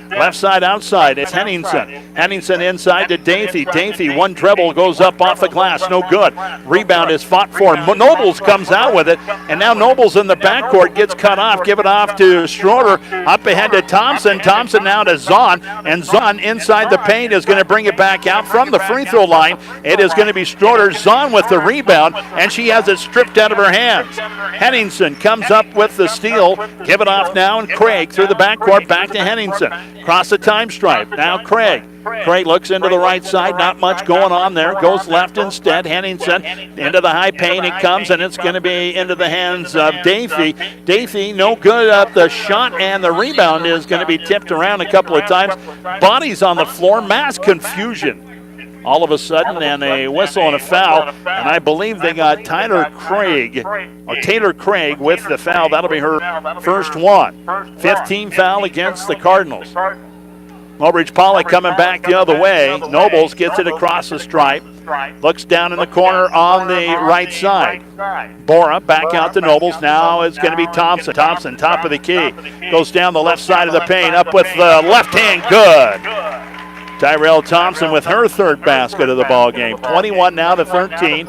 Left side outside, it's Henningsen. Henningsen inside to Davey. Davey, one dribble, goes up off the glass, no good. Rebound is fought for. Nobles comes out with it, and now Nobles in the backcourt gets cut off. Give it off to Schroeder. Up ahead to Thompson. Thompson now to Zahn. And Zahn inside the paint is going to bring it back out from the free throw line. It is going to be Schroeder. Zahn with the rebound, and she has it stripped out of her hands. Henningsen comes up with the steal. Give it off now, and Craig through the backcourt back to Henningsen. Cross the time stripe. Now Craig. Craig looks into the right side. Not much going on there. Goes left instead. Henningsen into the high paint. It comes, and it's going to be into the hands of Davey. Davey, no good up the shot, and the rebound is going to be tipped around a couple of times. Bodies on the floor. Mass confusion all of a sudden, and a whistle and a foul. And I believe they got Taylor Craig with the foul. That'll be her first one. 15th foul against the Cardinals. Mobridge Pollock coming back the other way. Nobles gets it across the stripe. Looks down in the corner on the right side. Bora back out to Nobles. Now it's going to be Thompson. Thompson, top of the key. Goes down the left side of the paint. Up with the left hand. Good. Tyrell Thompson with her third basket of the ball game. 21 now to 13.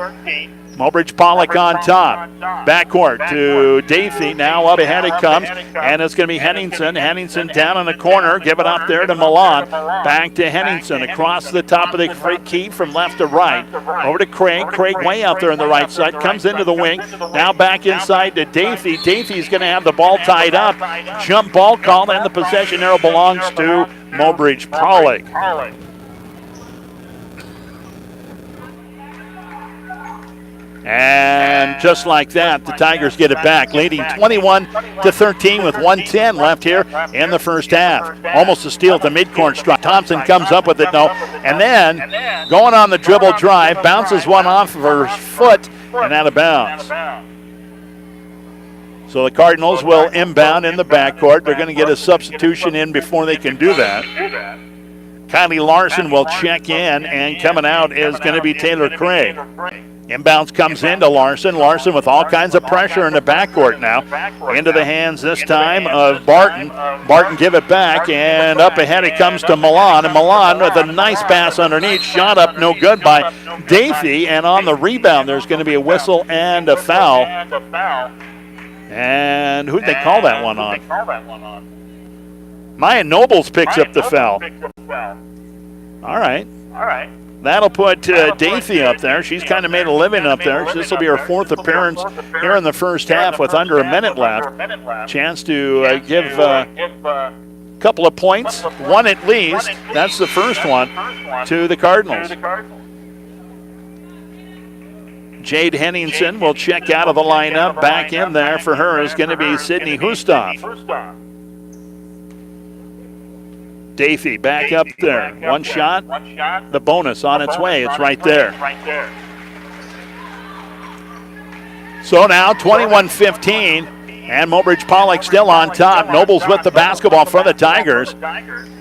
Mobridge Pollock on top. Backcourt to Davey. Now up ahead it comes, and it's going to be Henningsen. Henningsen down in the corner. Give it up there to Milan. Back to Henningsen across the top of the key from left to right. Over to Craig. Craig way out there on the right side. Comes into the wing. Now back inside to Davey. Davey's going to have the ball tied up. Jump ball call, and the possession arrow belongs to Mobridge Pollock. And just like that, the Tigers get it back, leading 21-13 with 1:10 left here in the first half. Almost a steal at the midcourt stripe. Thompson comes up with it, no. And then going on the dribble drive, bounces one off of her foot and out of bounds. So the Cardinals will inbound in the backcourt. They're going to get a substitution in before they can do that. Kylie Larson will check in, and coming out is going to be Taylor Craig. Inbounds comes into Larson. Larson with all kinds of pressure in the backcourt now. Into the hands this time of Barton. Barton give it back, and up ahead it comes to Milan. And Milan with a nice pass underneath. Shot up, no good by Davey. And on the rebound, there's going to be a whistle and a foul. And who'd they call that one on? Maya Nobles picks up the foul. All right. That'll put Davey up there. She's kind of made a living up there. This will be her fourth appearance here in the first half with under a minute left. Chance to give a couple of points, one at least. That's the first one to the Cardinals. Jade Henningsen will check out of the lineup. Back in there for her is going to be Sydney Hustoff. Davey back up there. One shot. The bonus on its way. It's right there. So now 21-15. And Mobridge Pollock still on top. Nobles with the basketball for the Tigers.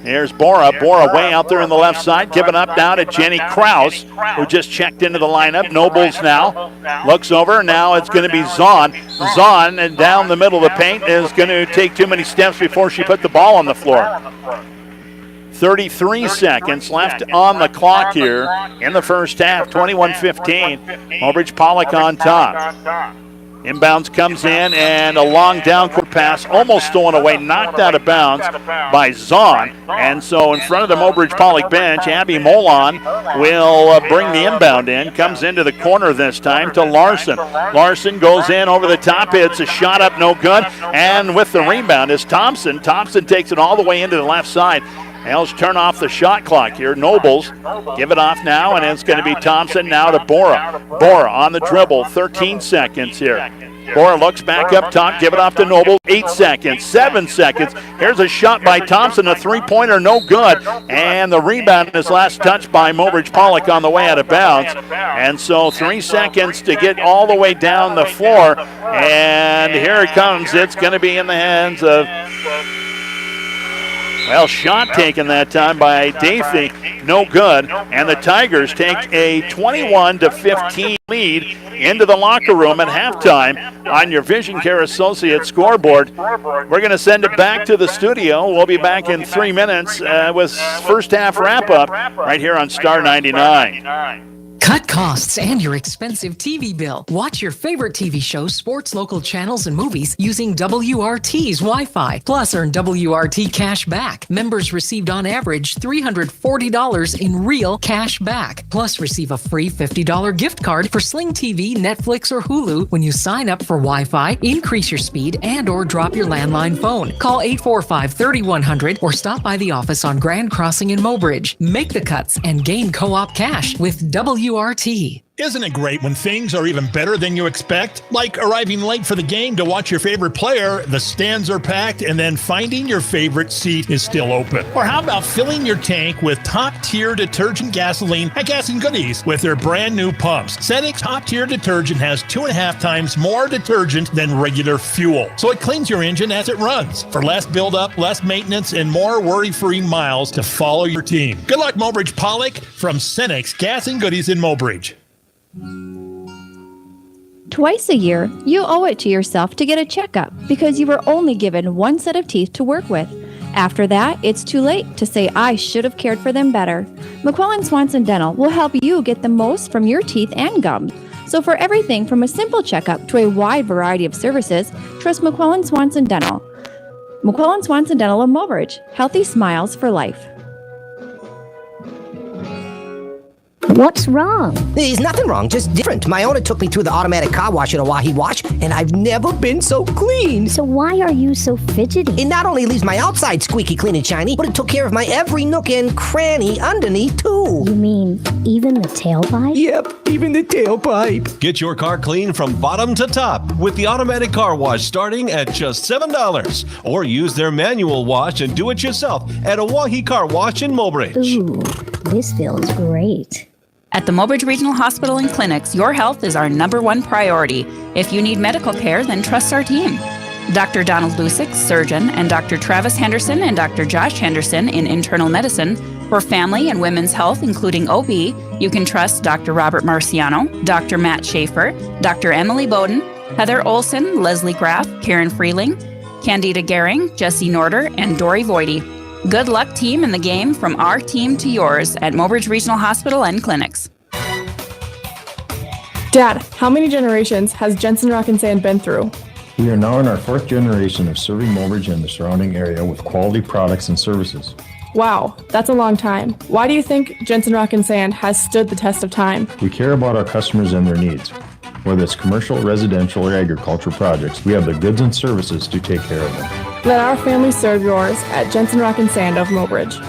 Here's Bora. Bora way out there on the left side, giving up now to Jenny Kraus, who just checked into the lineup. Nobles now looks over. Now it's going to be Zahn. Zahn, and down the middle of the paint, is going to take too many steps before she put the ball on the floor. 33 seconds left on the clock here in the first half. 21-15. Mobridge Pollock on top. Inbounds comes in, and a long down-court pass, almost stolen away, knocked out of bounds by Zahn. And so in front of the Mobridge Pollock bench, Abby Molon will bring the inbound in. Comes into the corner this time to Larson. Larson goes in over the top. It's a shot up, no good. And with the rebound is Thompson. Thompson takes it all the way into the left side. Ales turn off the shot clock here. Nobles give it off now, and it's going to be Thompson now to Bora. Bora on the dribble, 13 seconds here. Bora looks back up top, give it off to Nobles, 8 seconds, 7 seconds. Here's a shot by Thompson, a three-pointer, no good. And the rebound is last touched by Mobridge Pollock on the way out of bounds. And so 3 seconds to get all the way down the floor. And here it comes. It's going to be in the hands of... Well, shot taken that time by Davey, no good. And the Tigers take a 21-15 lead into the locker room at halftime on your Vision Care Associates scoreboard. We're going to send it back to the studio. We'll be back in 3 minutes with first half wrap-up right here on Star 99. Cut costs and your expensive TV bill. Watch your favorite TV shows, sports, local channels, and movies using WRT's Wi-Fi. Plus, earn WRT cash back. Members received on average $340 in real cash back. Plus, receive a free $50 gift card for Sling TV, Netflix, or Hulu when you sign up for Wi-Fi, increase your speed, and or drop your landline phone. Call 845-3100 or stop by the office on Grand Crossing in Mobridge. Make the cuts and gain co-op cash with WRT. Isn't it great when things are even better than you expect? Like arriving late for the game to watch your favorite player, the stands are packed, and then finding your favorite seat is still open. Or how about filling your tank with top-tier detergent gasoline at Gas and Goodies with their brand new pumps? Senex top-tier detergent has 2.5 times more detergent than regular fuel, so it cleans your engine as it runs. For less buildup, less maintenance, and more worry-free miles to follow your team. Good luck, Mobridge Pollock, from Senex Gas and Goodies in Mobridge. Twice a year, you owe it to yourself to get a checkup because you were only given one set of teeth to work with. After that, it's too late to say, I should have cared for them better. McQuillan Swanson Dental will help you get the most from your teeth and gums. So for everything from a simple checkup to a wide variety of services, trust McQuillan Swanson Dental. McQuillan Swanson Dental of Mobridge. Healthy smiles for life. What's wrong? There's nothing wrong, just different. My owner took me through the automatic car wash at Oahe Wash, and I've never been so clean. So why are you so fidgety? It not only leaves my outside squeaky clean and shiny, but it took care of my every nook and cranny underneath, too. You mean even the tailpipe? Yep, even the tailpipe. Get your car clean from bottom to top with the automatic car wash starting at just $7. Or use their manual wash and do it yourself at Oahe Car Wash in Mobridge. Ooh, this feels great. At the Mobridge Regional Hospital and Clinics, your health is our #1 priority. If you need medical care, then trust our team. Dr. Donald Lusick, surgeon, and Dr. Travis Henderson and Dr. Josh Henderson in internal medicine. For family and women's health, including OB, you can trust Dr. Robert Marciano, Dr. Matt Schaefer, Dr. Emily Bowden, Heather Olson, Leslie Graff, Karen Freeling, Candida Gehring, Jesse Norder, and Dory Voidy. Good luck, team, in the game from our team to yours at Mobridge Regional Hospital and Clinics. Dad, how many generations has Jensen Rock and Sand been through? We are now in our 4th generation of serving Mobridge and the surrounding area with quality products and services. Wow, that's a long time. Why do you think Jensen Rock and Sand has stood the test of time? We care about our customers and their needs. Whether it's commercial, residential, or agricultural projects, we have the goods and services to take care of them. Let our family serve yours at Jensen Rock and Sand of Mobridge.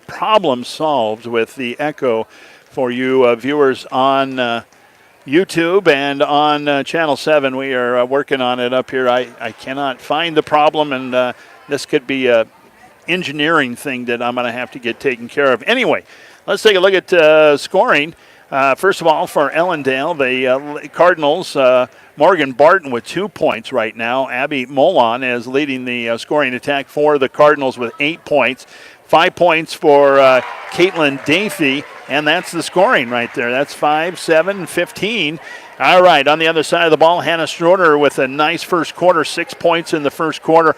Problem solved with the echo for you viewers on YouTube and on Channel 7. We are working on it up here. I cannot find the problem, and this could be a engineering thing that I'm going to have to get taken care of. Anyway, let's take a look at scoring. First of all, for Ellendale, the Cardinals, Morgan Barton with 2 points right now. Abby Molon is leading the scoring attack for the Cardinals with 8 points. 5 points for Caitlin Dathy, and that's the scoring right there. That's 5, 7, 15. All right, on the other side of the ball, Hannah Stroder with a nice first quarter, 6 points in the first quarter.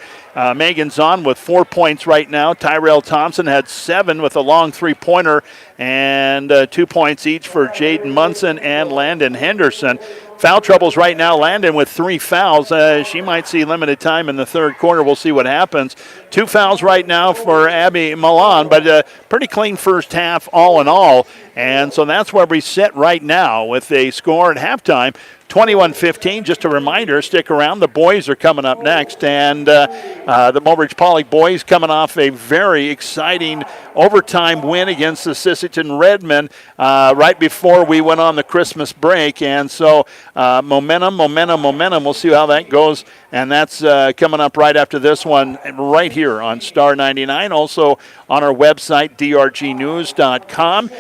Megan Zahn with 4 points right now. Tyrell Thompson had 7 with a long three-pointer, and 2 points each for Jaden Munson and Landon Henderson. Foul troubles right now. Landon with 3 fouls. She might see limited time in the third quarter. We'll see what happens. 2 fouls right now for Abby Milan, but pretty clean first half all in all. And so that's where we sit right now with a score at halftime. 21-15. Just a reminder, stick around. The boys are coming up next. And the Mobridge Pollock boys coming off a very exciting overtime win against the Sisseton Redmen right before we went on the Christmas break. And so momentum. We'll see how that goes. And that's coming up right after this one right here on Star 99. Also on our website, drgnews.com.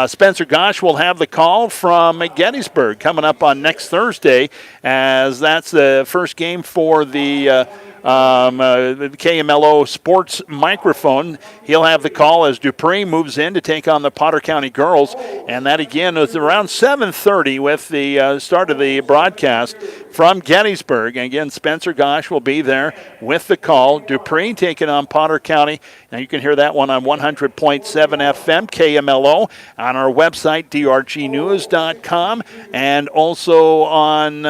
Spencer Gosh will have the call from Gettysburg coming up on next Thursday, as that's the first game for the KMLO Sports microphone. He'll have the call as Dupree moves in to take on the Potter County girls, and that again is around 7:30 with the start of the broadcast from Gettysburg. And again, Spencer Gosh will be there with the call. Dupree taking on Potter County. Now you can hear that one on 100.7 FM KMLO, on our website drgnews.com, and also on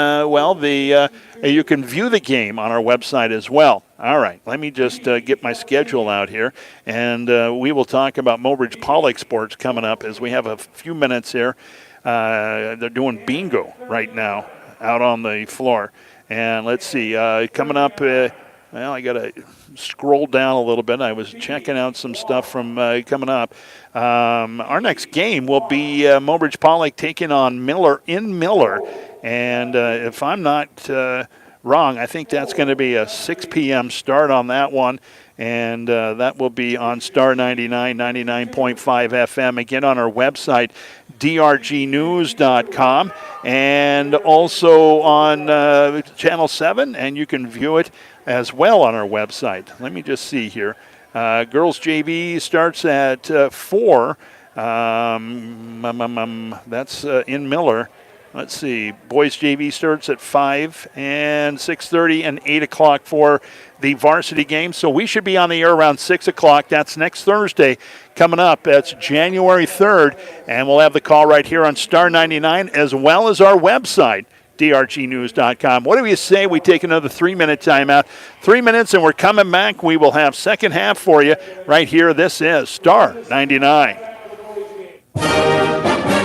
you can view the game on our website as well. All right, let me just get my schedule out here, and we will talk about Mobridge Pollock sports coming up as we have a few minutes here. They're doing bingo right now out on the floor. And let's see, coming up, I got to scroll down a little bit. I was checking out some stuff from coming up. Our next game will be Mobridge Pollock taking on Miller in Miller. And if I'm not wrong, I think that's going to be a 6 p.m. start on that one. And that will be on Star 99, 99.5 FM. Again, on our website, drgnews.com. And also on Channel 7. And you can view it as well on our website. Let me just see here. Girls JV starts at 4. That's in Miller. Let's see. Boys JV starts at 5 and 6:30 and 8 o'clock for the varsity game. So we should be on the air around 6 o'clock. That's next Thursday coming up. That's January 3rd. And we'll have the call right here on Star 99 as well as our website, drgnews.com. What do you say we take another 3-minute timeout? 3 minutes and we're coming back. We will have second half for you right here. This is Star 99.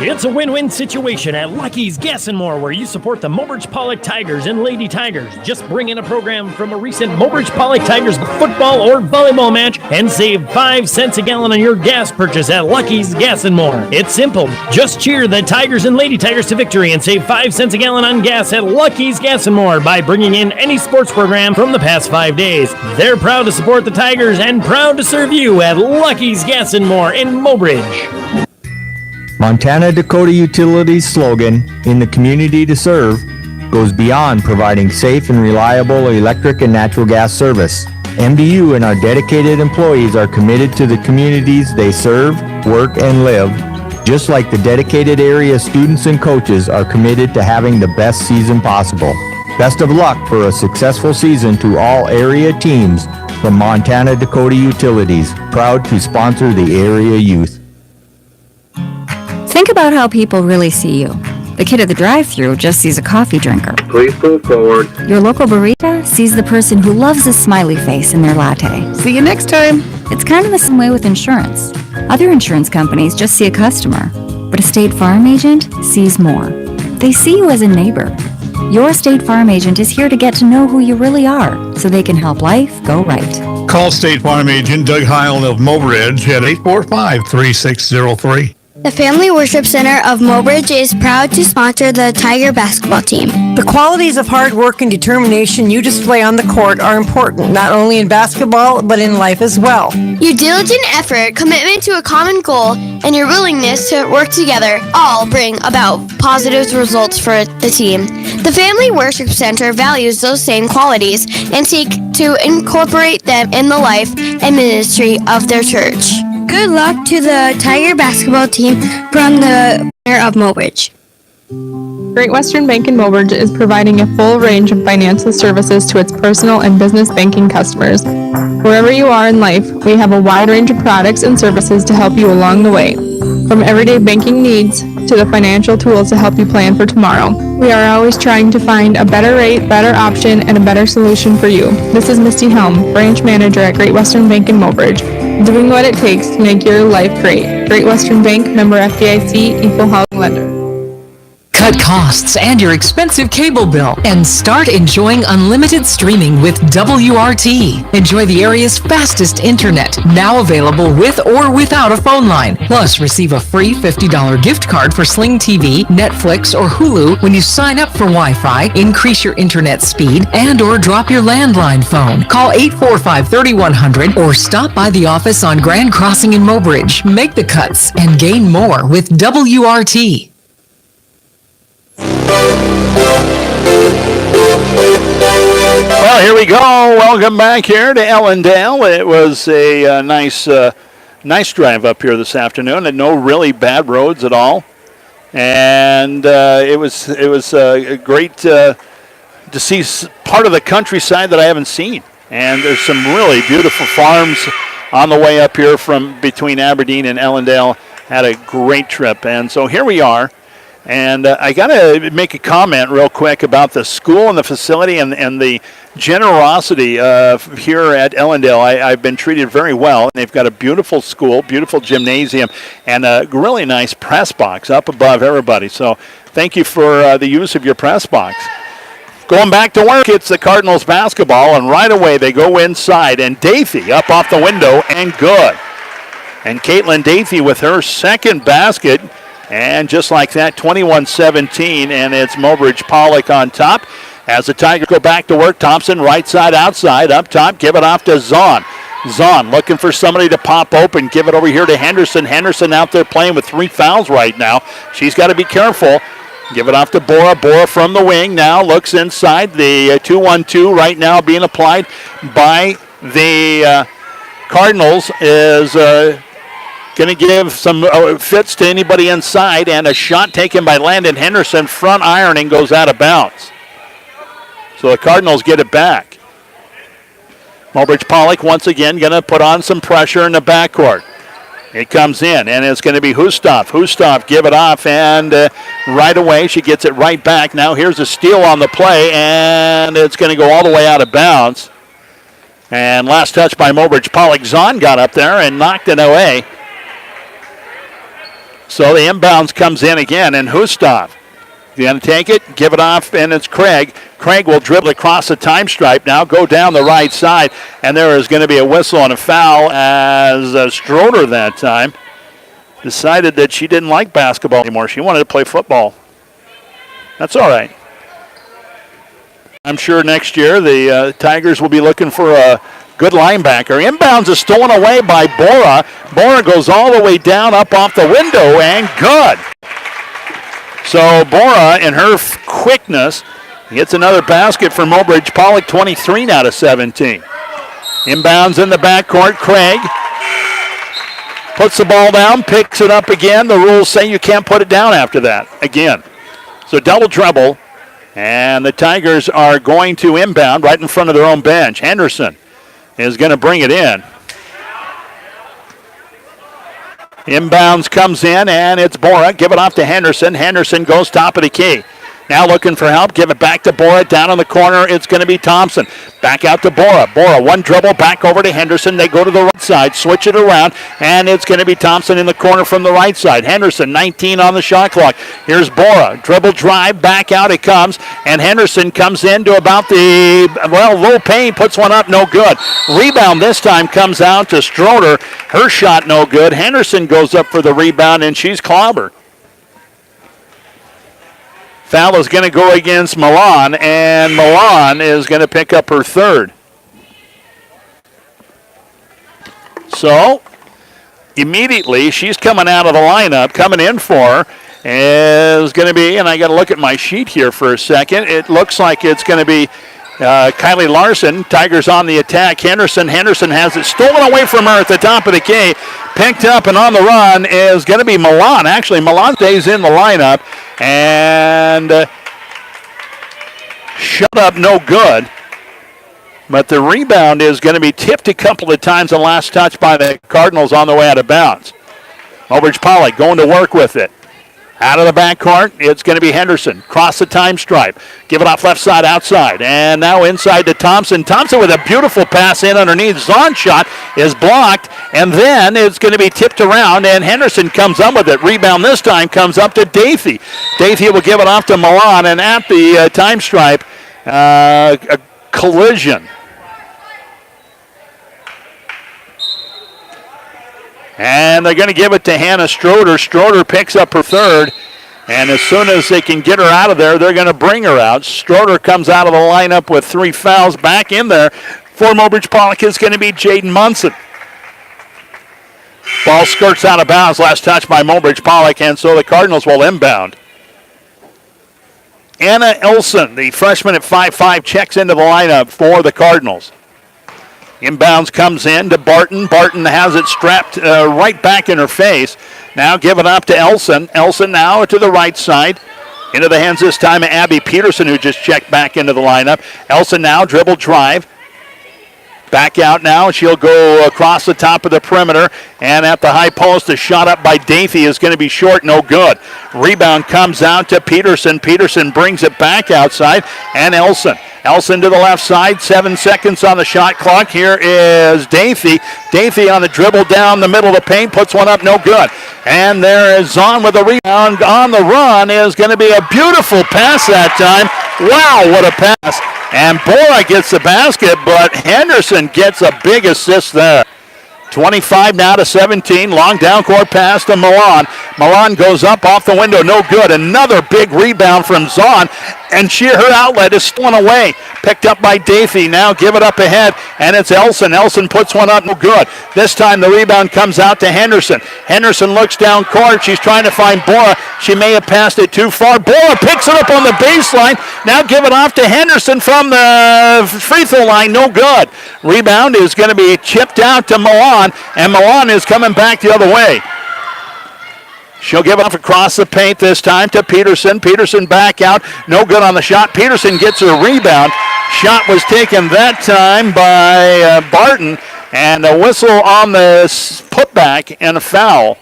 It's a win-win situation at Lucky's Gas and More, where you support the Mobridge Pollock Tigers and Lady Tigers. Just bring in a program from a recent Mobridge Pollock Tigers football or volleyball match and save 5 cents a gallon on your gas purchase at Lucky's Gas and More. It's simple. Just cheer the Tigers and Lady Tigers to victory and save 5 cents a gallon on gas at Lucky's Gas and More by bringing in any sports program from the past 5 days. They're proud to support the Tigers and proud to serve you at Lucky's Gas and More in Mobridge. Montana Dakota Utilities' slogan, "In the community to serve," goes beyond providing safe and reliable electric and natural gas service. MDU and our dedicated employees are committed to the communities they serve, work, and live, just like the dedicated area students and coaches are committed to having the best season possible. Best of luck for a successful season to all area teams from Montana Dakota Utilities, proud to sponsor the area youth. Think about how people really see you. The kid at the drive-thru just sees a coffee drinker. Please move forward. Your local burrito sees the person who loves a smiley face in their latte. See you next time. It's kind of the same way with insurance. Other insurance companies just see a customer, but a State Farm agent sees more. They see you as a neighbor. Your State Farm agent is here to get to know who you really are, so they can help life go right. Call State Farm agent Doug Heil of Mobridge at 845-3603. The Family Worship Center of Mobridge is proud to sponsor the Tiger basketball team. The qualities of hard work and determination you display on the court are important, not only in basketball, but in life as well. Your diligent effort, commitment to a common goal, and your willingness to work together all bring about positive results for the team. The Family Worship Center values those same qualities and seek to incorporate them in the life and ministry of their church. Good luck to the Tiger basketball team from the mayor of Mobridge. Great Western Bank in Mobridge is providing a full range of financial services to its personal and business banking customers. Wherever you are in life, we have a wide range of products and services to help you along the way. From everyday banking needs to the financial tools to help you plan for tomorrow. We are always trying to find a better rate, better option, and a better solution for you. This is Misty Helm, branch manager at Great Western Bank in Mobridge, doing what it takes to make your life great. Great Western Bank, member FDIC, equal housing lender. Cut costs and your expensive cable bill and start enjoying unlimited streaming with WRT. Enjoy the area's fastest internet, now available with or without a phone line. Plus, receive a free $50 gift card for Sling TV, Netflix, or Hulu when you sign up for Wi-Fi, increase your internet speed, and or drop your landline phone. Call 845-3100 or stop by the office on Grand Crossing in Mobridge. Make the cuts and gain more with WRT. Well, here we go. Welcome back here to Ellendale. It was a nice drive up here this afternoon, and no really bad roads at all. And it was great to see part of the countryside that I haven't seen. And there's some really beautiful farms on the way up here from between Aberdeen and Ellendale. Had a great trip, and so here we are. And I got to make a comment real quick about the school and the facility and the generosity here at Ellendale. I've been treated very well. They've got a beautiful school, beautiful gymnasium, and a really nice press box up above everybody. So thank you for the use of your press box. Going back to work, it's the Cardinals basketball, and right away they go inside, and Dathy up off the window, and good. And Caitlin Dathy with her second basket. And just like that, 21-17, and it's Mobridge Pollock on top. As the Tigers go back to work, Thompson right side, outside, up top, give it off to Zahn. Zahn looking for somebody to pop open, give it over here to Henderson. Henderson out there playing with 3 fouls right now. She's got to be careful. Give it off to Bora. Bora from the wing now looks inside. The 2-1-2 right now being applied by the Cardinals is... going to give some fits to anybody inside, and a shot taken by Landon Henderson. Front ironing goes out of bounds. So the Cardinals get it back. Mobridge Pollock once again going to put on some pressure in the backcourt. It comes in, and it's going to be Hustov. Hustov give it off, and right away she gets it right back. Now here's a steal on the play, and it's going to go all the way out of bounds. And last touch by Mobridge Pollock. Zahn got up there and knocked it away. So the inbounds comes in again, and Hustov. Going to take it, give it off, and it's Craig. Craig will dribble across the time stripe now, go down the right side, and there is going to be a whistle and a foul as Stroder that time decided that she didn't like basketball anymore. She wanted to play football. That's all right. I'm sure next year the Tigers will be looking for a good linebacker. Inbounds is stolen away by Bora. Bora goes all the way down up off the window, and good. So Bora, in her quickness, gets another basket for Mobridge Pollock, 23 out of 17. Inbounds in the backcourt. Craig puts the ball down, picks it up again. The rules say you can't put it down after that again. So double treble, and the Tigers are going to inbound right in front of their own bench. Henderson is going to bring it in. Inbounds comes in, and it's Bora. Give it off to Henderson. Henderson goes top of the key. Now looking for help. Give it back to Bora. Down on the corner, it's going to be Thompson. Back out to Bora. Bora, one dribble, back over to Henderson. They go to the right side, switch it around, and it's going to be Thompson in the corner from the right side. Henderson, 19 on the shot clock. Here's Bora. Dribble drive, back out it comes, and Henderson comes into about the, low paint, puts one up, no good. Rebound this time comes out to Stroder. Her shot no good. Henderson goes up for the rebound, and she's clobbered. Foul is going to go against Milan, and Milan is going to pick up her third. So, immediately, she's coming out of the lineup. Coming in for her is going to be, and I got to look at my sheet here for a second. It looks like it's going to be Kylie Larson. Tigers on the attack. Henderson has it stolen away from her at the top of the key. Picked up and on the run is going to be Milan. Actually, Milan stays in the lineup. And shut up, no good. But the rebound is going to be tipped a couple of times. The last touch by the Cardinals on the way out of bounds. Mobridge Pollock going to work with it. Out of the backcourt, it's going to be Henderson. Cross the time stripe. Give it off left side, outside. And now inside to Thompson. Thompson with a beautiful pass in underneath. Zahn's shot is blocked. And then it's going to be tipped around, and Henderson comes up with it. Rebound this time comes up to Dathy. Dathy will give it off to Milan, and at the time stripe, a collision. And they're going to give it to Hannah Stroder. Stroder picks up her third. And as soon as they can get her out of there, they're going to bring her out. Stroder comes out of the lineup with 3 fouls. Back in there for Mobridge Pollock is going to be Jaden Munson. Ball skirts out of bounds. Last touch by Mobridge Pollock, and so the Cardinals will inbound. Anna Elson, the freshman at 5'5", checks into the lineup for the Cardinals. Inbounds comes in to Barton. Barton has it strapped right back in her face. Now give it up to Elson. Elson now to the right side. Into the hands this time of Abby Peterson, who just checked back into the lineup. Elson now dribble drive. Back out now. She'll go across the top of the perimeter. And at the high post, a shot up by Dathy is going to be short, no good. Rebound comes out to Peterson. Peterson brings it back outside. And Elson. Elson to the left side. 7 seconds on the shot clock. Here is Dathy. Dathy on the dribble down the middle of the paint. Puts one up, no good. And there is Zahn with a rebound. On the run is going to be a beautiful pass that time. Wow, what a pass. And Bora gets the basket, but Henderson gets a big assist there. 25 now to 17. Long down court pass to Milan. Milan goes up off the window, no good. Another big rebound from Zahn, and her outlet is stolen away. Picked up by Dathy. Now give it up ahead, and it's Elson. Elson puts one up, no good. This time the rebound comes out to Henderson. Henderson looks down court. She's trying to find Bora. She may have passed it too far. Bora picks it up on the baseline. Now give it off to Henderson from the free throw line, no good. Rebound is going to be chipped out to Milan, and Milan is coming back the other way. She'll give it off across the paint this time to Peterson. Peterson back out. No good on the shot. Peterson gets her rebound. Shot was taken that time by Barton. And a whistle on the putback and a foul.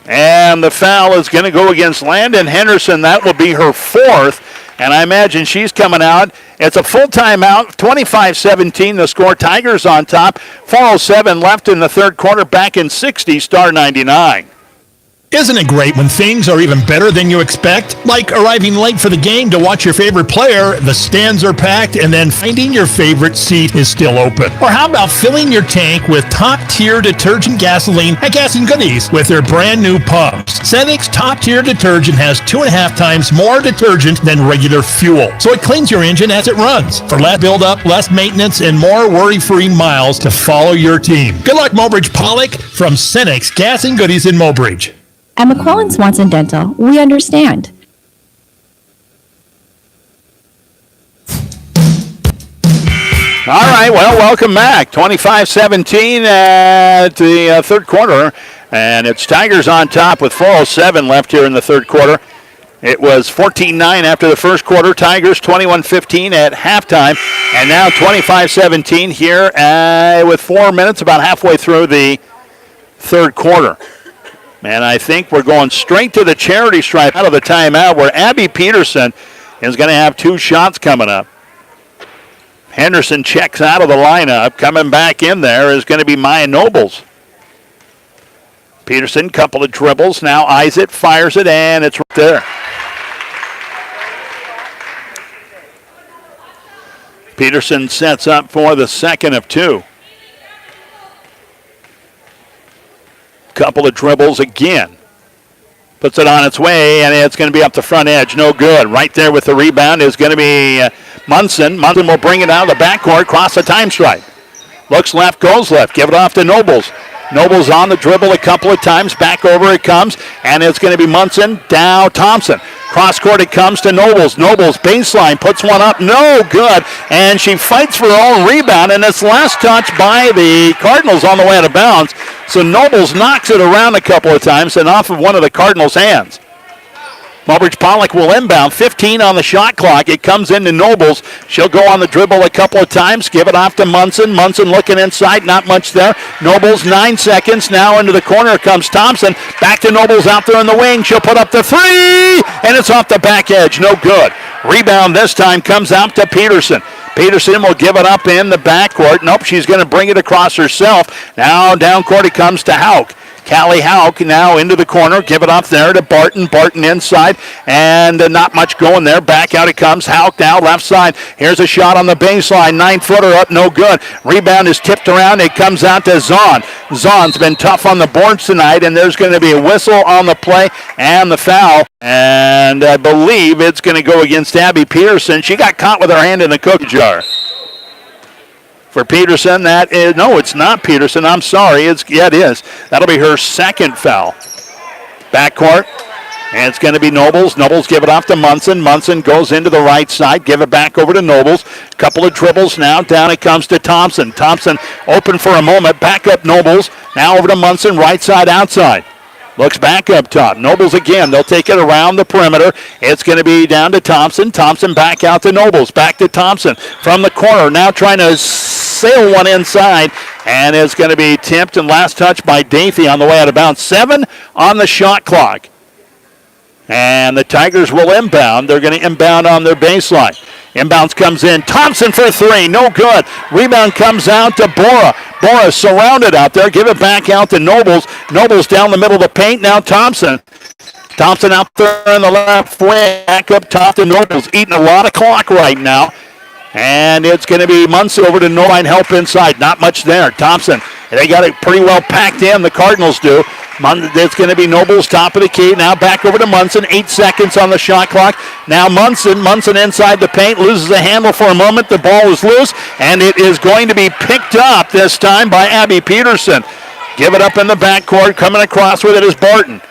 And the foul is going to go against Landon Henderson. That will be her fourth. And I imagine she's coming out. It's a full timeout, 25-17 the score. Tigers on top, 4:07 left in the third quarter, back in 60, Star 99. Isn't it great when things are even better than you expect? Like arriving late for the game to watch your favorite player, the stands are packed, and then finding your favorite seat is still open. Or how about filling your tank with top-tier detergent gasoline at Gas and Goodies with their brand new pumps? Cenic's top-tier detergent has 2.5 times more detergent than regular fuel, so it cleans your engine as it runs. For less buildup, less maintenance, and more worry-free miles to follow your team. Good luck, Mobridge Pollock, from Cenic's Gas and Goodies in Mobridge. At McClellan Swanson Dental, we understand. All right, well, welcome back. 25-17 at the third quarter, and it's Tigers on top with 4:07 left here in the third quarter. It was 14-9 after the first quarter. Tigers 21-15 at halftime, and now 25-17 here with 4 minutes, about halfway through the third quarter. And I think we're going straight to the charity stripe out of the timeout, where Abby Peterson is going to have 2 shots coming up. Henderson checks out of the lineup. Coming back in there is going to be Maya Nobles. Peterson, couple of dribbles, now eyes it, fires it, and it's right there. Peterson sets up for the second of 2. Couple of dribbles again. Puts it on its way, and it's going to be up the front edge. No good. Right there with the rebound is going to be Munson. Munson will bring it out of the backcourt, cross the time stripe. Looks left, goes left. Give it off to Nobles. Nobles on the dribble a couple of times. Back over it comes, and it's going to be Munson. Down Thompson. Cross court it comes to Nobles. Nobles baseline puts one up. No good. And she fights for her own rebound, and it's last touch by the Cardinals on the way out of bounds. So Nobles knocks it around a couple of times and off of one of the Cardinals' hands. Mobridge Pollock will inbound. 15 on the shot clock. It comes into Nobles. She'll go on the dribble a couple of times. Give it off to Munson. Munson looking inside. Not much there. Nobles, 9 seconds. Now into the corner comes Thompson. Back to Nobles out there in the wing. She'll put up the 3. And it's off the back edge. No good. Rebound this time comes out to Peterson. Peterson will give it up in the backcourt. Nope, she's going to bring it across herself. Now down court it comes to Hauk. Callie Hauk now into the corner. Give it up there to Barton. Barton inside. And not much going there. Back out it comes. Hauk now left side. Here's a shot on the baseline. 9-footer up. No good. Rebound is tipped around. It comes out to Zahn. Zahn's been tough on the boards tonight. And there's going to be a whistle on the play and the foul. And I believe it's going to go against Abby Peterson. She got caught with her hand in the cookie jar. For Peterson, that is, no, it's not Peterson. I'm sorry. It is. That'll be her second foul. Backcourt, and it's going to be Nobles. Nobles give it off to Munson. Munson goes into the right side. Give it back over to Nobles. Couple of dribbles now. Down it comes to Thompson. Thompson open for a moment. Back up Nobles. Now over to Munson. Right side, outside. Looks back up top. Nobles again. They'll take it around the perimeter. It's going to be down to Thompson. Thompson back out to Nobles. Back to Thompson from the corner. Now trying to sail one inside. And it's going to be tipped and last touch by Dathy on the way out of bounds. 7 on the shot clock. And the Tigers will inbound. They're going to inbound on their baseline. Inbounds comes in. Thompson for 3. No good. Rebound comes out to Bora. Bora surrounded out there. Give it back out to Nobles. Nobles down the middle of the paint. Now Thompson. Thompson out there in the left wing. Back up top to Nobles. Eating a lot of clock right now. And it's going to be Munson over to no line help inside. Not much there. Thompson. They got it pretty well packed in. The Cardinals do. It's going to be Nobles top of the key. Now back over to Munson. 8 seconds on the shot clock. Now Munson inside the paint. Loses the handle for a moment. The ball is loose. And it is going to be picked up this time by Abby Peterson. Give it up in the backcourt. Coming across with it is Barton.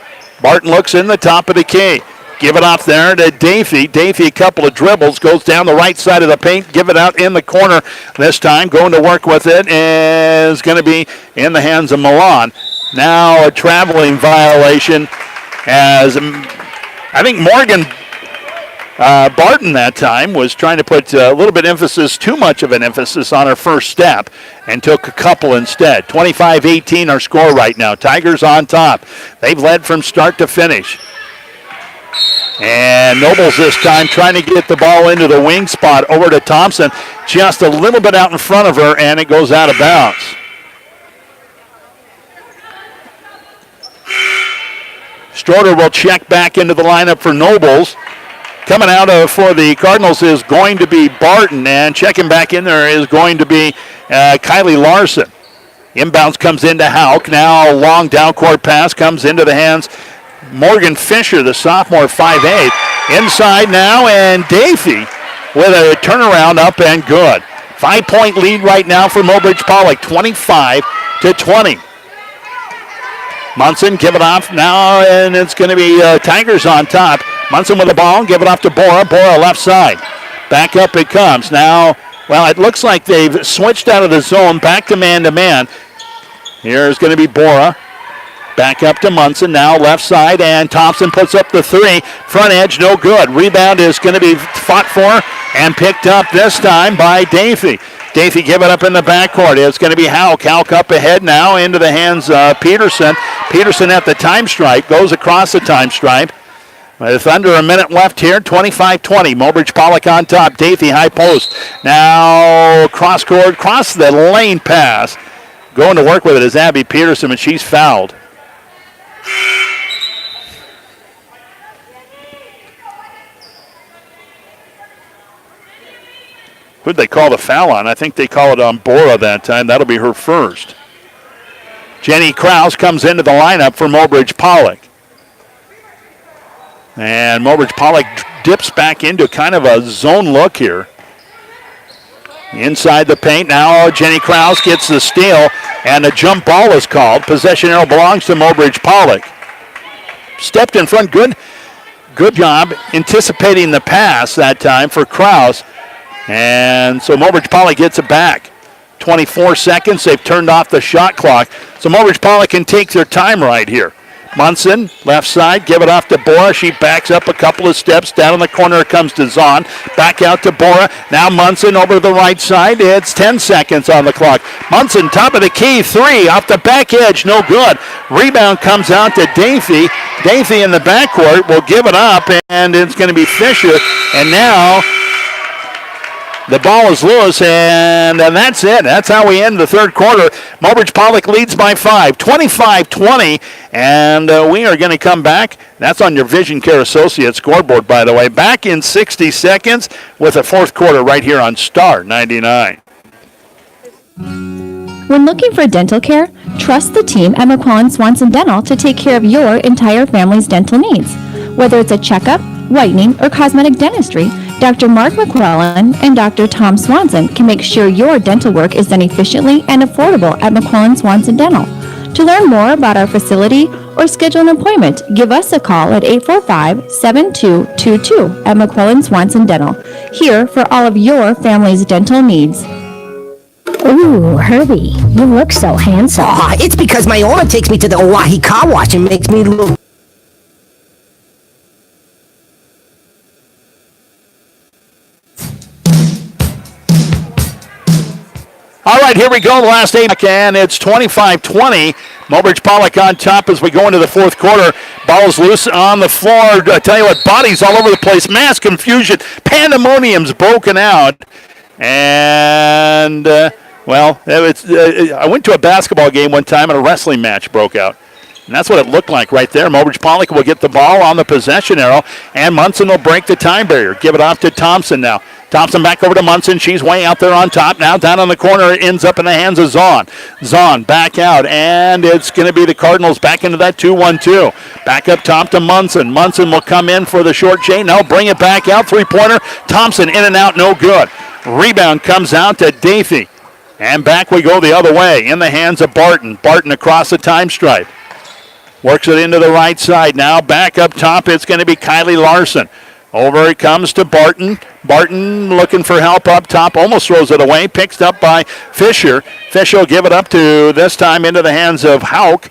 Barton looks in the top of the key. Give it off there to Dathy. Dathy, a couple of dribbles, goes down the right side of the paint. Give it out in the corner this time. Going to work with it is going to be in the hands of Milan. Now a traveling violation as I think Morgan Barton that time was trying to put a little bit too much of an emphasis on her first step and took a couple instead. 25-18 our score right now. Tigers on top. They've led from start to finish. And Nobles this time trying to get the ball into the wing spot over to Thompson. Just a little bit out in front of her, and it goes out of bounds. Stroder will check back into the lineup for Nobles. Coming out for the Cardinals is going to be Barton, and checking back in there is going to be Kylie Larson. Inbounds comes into Hauk. Now a long down court pass comes into the hands Morgan Fisher, the sophomore, 5'8". Inside now, and Dathy with a turnaround up and good. 5-point lead right now for Mobridge Pollock, 25-20. Munson, give it off now, and it's going to be Tigers on top. Munson with the ball, give it off to Bora. Bora left side. Back up it comes. Now, well, it looks like they've switched out of the zone, back to man-to-man. Here's going to be Bora. Back up to Munson, now left side, and Thompson puts up the 3. Front edge, no good. Rebound is going to be fought for and picked up this time by Davey. Davey give it up in the backcourt. It's going to be Hauk. Hauk up ahead now into the hands of Peterson. Peterson at the time stripe, goes across the time stripe. With under a minute left here, 25-20. Mobridge Pollock on top. Davey high post. Now cross court, cross the lane pass. Going to work with it is Abby Peterson, and she's fouled. Who'd they call the foul on? I think they call it on Bora that time. That'll be her first. Jenny Krause comes into the lineup for Mobridge Pollock. And Mobridge Pollock dips back into kind of a zone look here. Inside the paint now, Jenny Krause gets the steal, and a jump ball is called. Possession arrow belongs to Mobridge Pollock. Stepped in front, good job anticipating the pass that time for Krause. And so Mobridge Pollock gets it back. 24 seconds, they've turned off the shot clock. So Mobridge Pollock can take their time right here. Munson, left side, give it off to Bora. She backs up a couple of steps. Down in the corner it comes to Zahn. Back out to Bora. Now Munson over to the right side. It's 10 seconds on the clock. Munson, top of the key, three. Off the back edge, no good. Rebound comes out to Davey. Davey in the backcourt will give it up, and it's going to be Fisher. And now the ball is loose, and that's it. That's how we end the third quarter. Mobridge Pollock leads by 5, 25-20, and we are going to come back. That's on your Vision Care Associates scoreboard, by the way. Back in 60 seconds with a fourth quarter right here on Star 99. When looking for dental care, trust the team at McClellan Swanson Dental to take care of your entire family's dental needs. Whether it's a checkup, whitening, or cosmetic dentistry, Dr. Mark McClellan and Dr. Tom Swanson can make sure your dental work is done efficiently and affordable at McClellan Swanson Dental. To learn more about our facility or schedule an appointment, give us a call at 845-7222 at McClellan Swanson Dental, here for all of your family's dental needs. Ooh, Herbie, you look so handsome. Aw, it's because my owner takes me to the Oahe Car Wash and makes me look. All right, here we go, the last 8, and it's 25-20. Mobridge Pollock on top as we go into the fourth quarter. Ball's loose on the floor. I tell you what, bodies all over the place. Mass confusion. Pandemonium's broken out. And, I went to a basketball game one time and a wrestling match broke out. And that's what it looked like right there. Mobridge Pollock will get the ball on the possession arrow, and Munson will break the time barrier. Give it off to Thompson now. Thompson back over to Munson. She's way out there on top now. Down on the corner, it ends up in the hands of Zahn. Zahn back out, and it's going to be the Cardinals back into that 2-1-2. Back up top to Munson. Munson will come in for the short chain. Now bring it back out. Three-pointer. Thompson in and out, no good. Rebound comes out to Davey. And back we go the other way in the hands of Barton. Barton across the time stripe. Works it into the right side now. Back up top, it's going to be Kylie Larson. Over it comes to Barton. Barton looking for help up top. Almost throws it away. Picked up by Fisher. Fisher will give it up to, this time, into the hands of Hauk.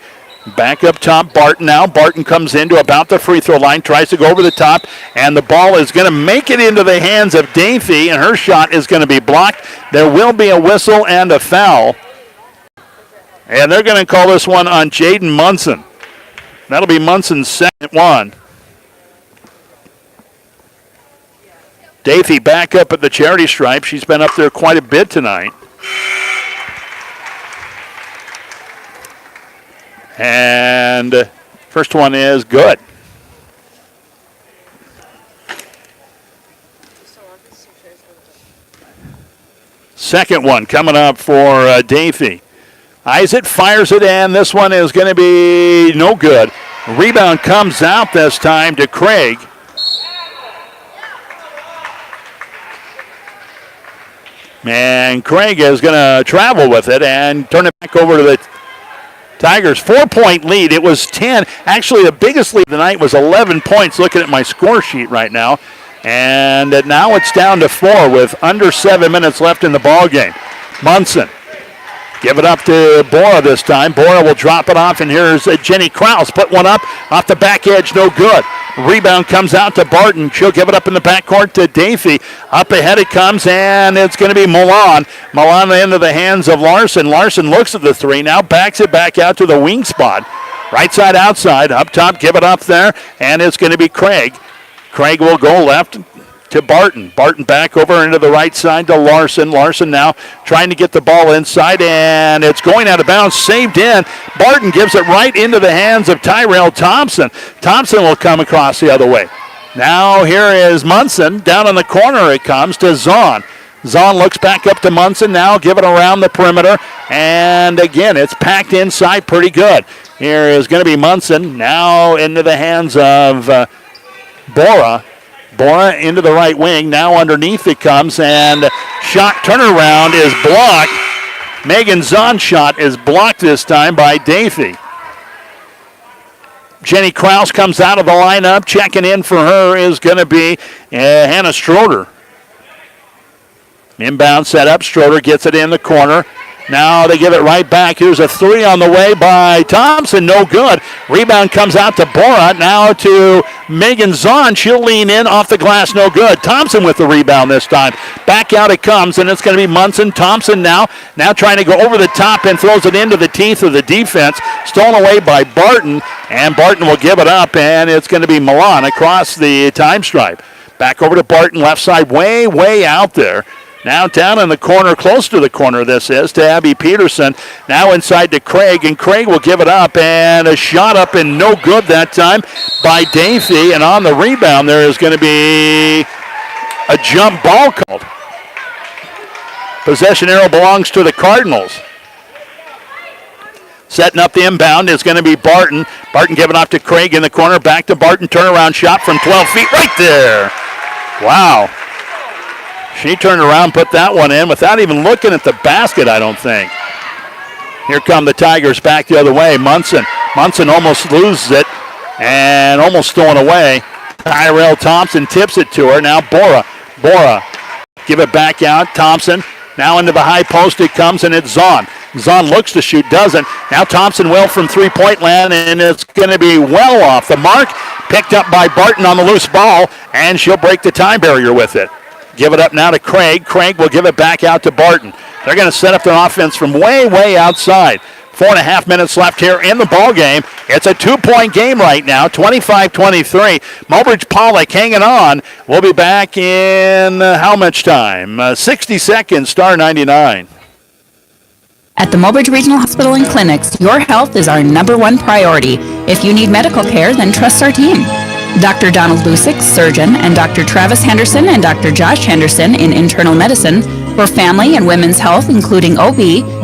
Back up top, Barton now. Barton comes into about the free throw line. Tries to go over the top. And the ball is going to make it into the hands of Davey. And her shot is going to be blocked. There will be a whistle and a foul. And they're going to call this one on Jaden Munson. That'll be Munson's second one. Davey back up at the charity stripe. She's been up there quite a bit tonight. And first one is good. Second one coming up for Davey. Isaac fires it in. This one is going to be no good. Rebound comes out this time to Craig. And Craig is going to travel with it and turn it back over to the Tigers. 4-point lead. It was 10. Actually, the biggest lead of the night was 11 points, looking at my score sheet right now. And now it's down to 4 with under 7 minutes left in the ball game. Munson. Give it up to Bora this time. Bora will drop it off, and here's Jenny Krause. Put one up off the back edge, no good. Rebound comes out to Barton. She'll give it up in the backcourt to Davey. Up ahead it comes, and it's going to be Milan. Milan into the hands of Larson. Larson looks at the three, now backs it back out to the wing spot. Right side, outside, up top, give it up there, and it's going to be Craig. Craig will go left to Barton. Barton back over into the right side to Larson. Larson now trying to get the ball inside, and it's going out of bounds, saved in. Barton gives it right into the hands of Tyrell Thompson. Thompson will come across the other way. Now here is Munson. Down in the corner it comes to Zahn. Zahn looks back up to Munson. Now give it around the perimeter, and again it's packed inside pretty good. Here is going to be Munson. Now into the hands of Bora. Bora into the right wing. Now underneath it comes, and shot turnaround is blocked. Megan Zahn's shot is blocked this time by Davey. Jenny Krause comes out of the lineup. Checking in for her is going to be Hannah Stroder. Inbound set up. Stroder gets it in the corner. Now they give it right back. Here's a three on the way by Thompson. No good. Rebound comes out to Bora. Now to Megan Zahn. She'll lean in off the glass. No good. Thompson with the rebound this time. Back out it comes, and it's going to be Munson. Thompson now trying to go over the top and throws it into the teeth of the defense. Stolen away by Barton, and Barton will give it up, and it's going to be Milan across the time stripe. Back over to Barton, left side, way out there. Now down in the corner, close to the corner this is, to Abby Peterson. Now inside to Craig, and Craig will give it up, and a shot up and no good that time by Davey. And on the rebound there is going to be a jump ball called. Possession arrow belongs to the Cardinals. Setting up the inbound is going to be Barton. Barton giving off to Craig in the corner, back to Barton, turnaround shot from 12 feet right there. Wow. She turned around, put that one in without even looking at the basket, I don't think. Here come the Tigers back the other way. Munson almost loses it and almost stolen away. Tyrell Thompson tips it to her. Now Bora give it back out. Thompson now into the high post it comes, and it's Zahn. Zahn looks to shoot, doesn't. Now Thompson will from three-point land, and it's going to be well off the mark. Picked up by Barton on the loose ball, and she'll break the time barrier with it. Give it up now to Craig. Craig will give it back out to Barton. They're going to set up their offense from way outside. 4.5 minutes left here in the ball game. It's a 2-point game right now, 25-23. Mobridge Pollock hanging on. We'll be back in how much time? 60 seconds, star 99. At the Mobridge Regional Hospital and Clinics, your health is our #1 priority. If you need medical care, then trust our team. Dr. Donald Lusick, surgeon, and Dr. Travis Henderson and Dr. Josh Henderson in internal medicine. For family and women's health, including OB,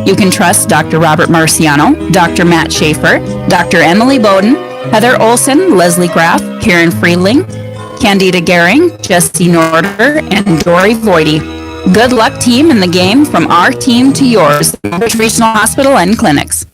you can trust Dr. Robert Marciano, Dr. Matt Schaefer, Dr. Emily Bowden, Heather Olson, Leslie Graff, Karen Friedling, Candida Gehring, Jesse Norder, and Dory Voidy. Good luck, team, in the game from our team to yours. Mobridge Regional Hospital and Clinics.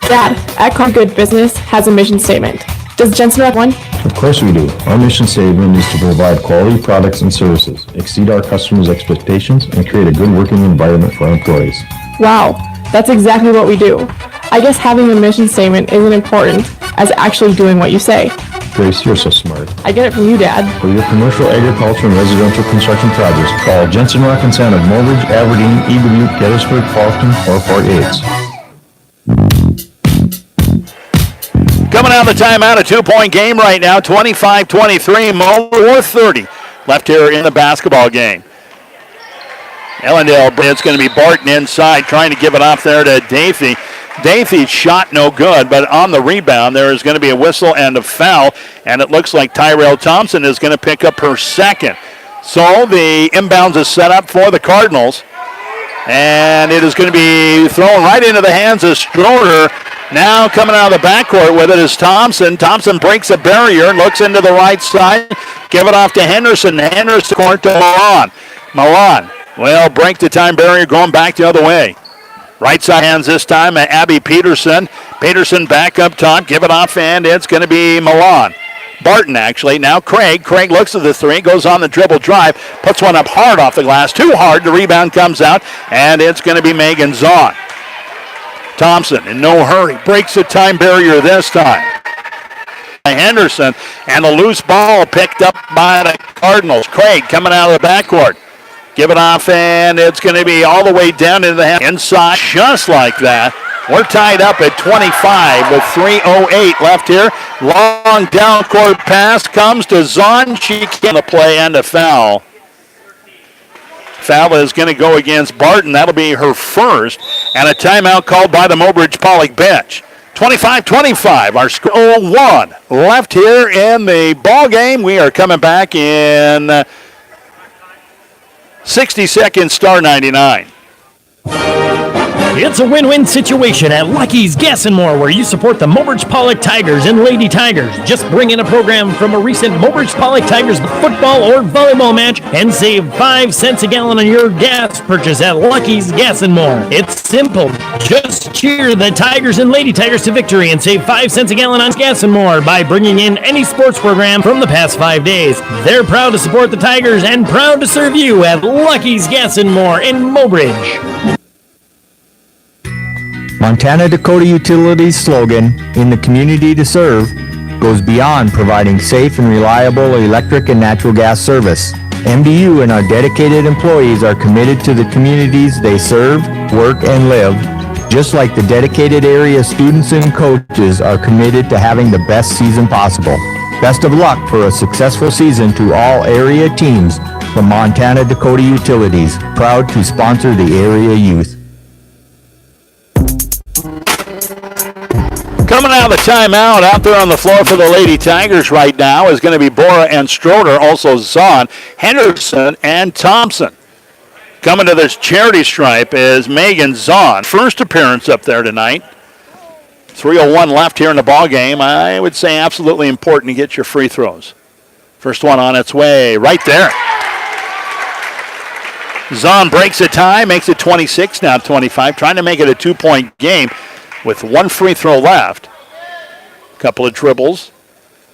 Dad, Econ Good Business has a mission statement. Does Jensen have one? Of course we do. Our mission statement is to provide quality products and services, exceed our customers' expectations, and create a good working environment for our employees. Wow, that's exactly what we do. I guess having a mission statement isn't important as actually doing what you say. Grace, you're so smart. I get it from you, Dad. For your commercial, agriculture, and residential construction projects, call Jensen Rock and Sand of Mobridge, Aberdeen, Eagle Butte, Gettysburg, Faulkton, or Fort Yates. Coming out of the timeout, a 2-point game right now, 25-23, more 30 left here in the basketball game. Ellendale, it's going to be Barton inside, trying to give it off there to Davey. Davey's shot no good, but on the rebound, there is going to be a whistle and a foul, and it looks like Tyrell Thompson is going to pick up her second. So the inbounds is set up for the Cardinals, and it is going to be thrown right into the hands of Stroder. Now coming out of the backcourt with it is Thompson. Thompson breaks a barrier, looks into the right side, give it off to Henderson. Henderson court to Milan. Milan will break the time barrier, going back the other way. Right side hands this time, Abby Peterson. Peterson back up top, give it off, and it's going to be Milan. Barton actually, now Craig. Craig looks at the three, goes on the dribble drive, puts one up hard off the glass, too hard, the rebound comes out, and it's going to be Megan Zahn. Thompson in no hurry, breaks the time barrier this time. Henderson, and a loose ball picked up by the Cardinals. Craig coming out of the backcourt. Give it off, and it's going to be all the way down into the half. Inside, just like that. We're tied up at 25 with 3:08 left here. Long down court pass comes to Zahn. She can't the play and a foul. Foul is going to go against Barton. That'll be her first. And a timeout called by the Mobridge Pollock bench. 25-25. Our score 0-1 left here in the ball game. We are coming back in 60 seconds, star 99. It's a win-win situation at Lucky's Gas and More, where you support the Mobridge Pollock Tigers and Lady Tigers. Just bring in a program from a recent Mobridge Pollock Tigers football or volleyball match and save 5 cents a gallon on your gas purchase at Lucky's Gas and More. It's simple. Just cheer the Tigers and Lady Tigers to victory and save 5 cents a gallon on gas and more by bringing in any sports program from the past 5 days. They're proud to support the Tigers and proud to serve you at Lucky's Gas and More in Mobridge. Montana Dakota Utilities' slogan, "In the community to serve," goes beyond providing safe and reliable electric and natural gas service. MDU and our dedicated employees are committed to the communities they serve, work, and live, just like the dedicated area students and coaches are committed to having the best season possible. Best of luck for a successful season to all area teams from Montana Dakota Utilities, proud to sponsor the area youth. Coming out of the timeout, out there on the floor for the Lady Tigers right now is going to be Bora and Stroder, also Zahn, Henderson, and Thompson. Coming to this charity stripe is Megan Zahn. First appearance up there tonight. 3:01 left here in the ball game. I would say absolutely important to get your free throws. First one on its way, right there. Zahn breaks a tie, makes it 26, now 25, trying to make it a 2-point game with one free throw left. Couple of dribbles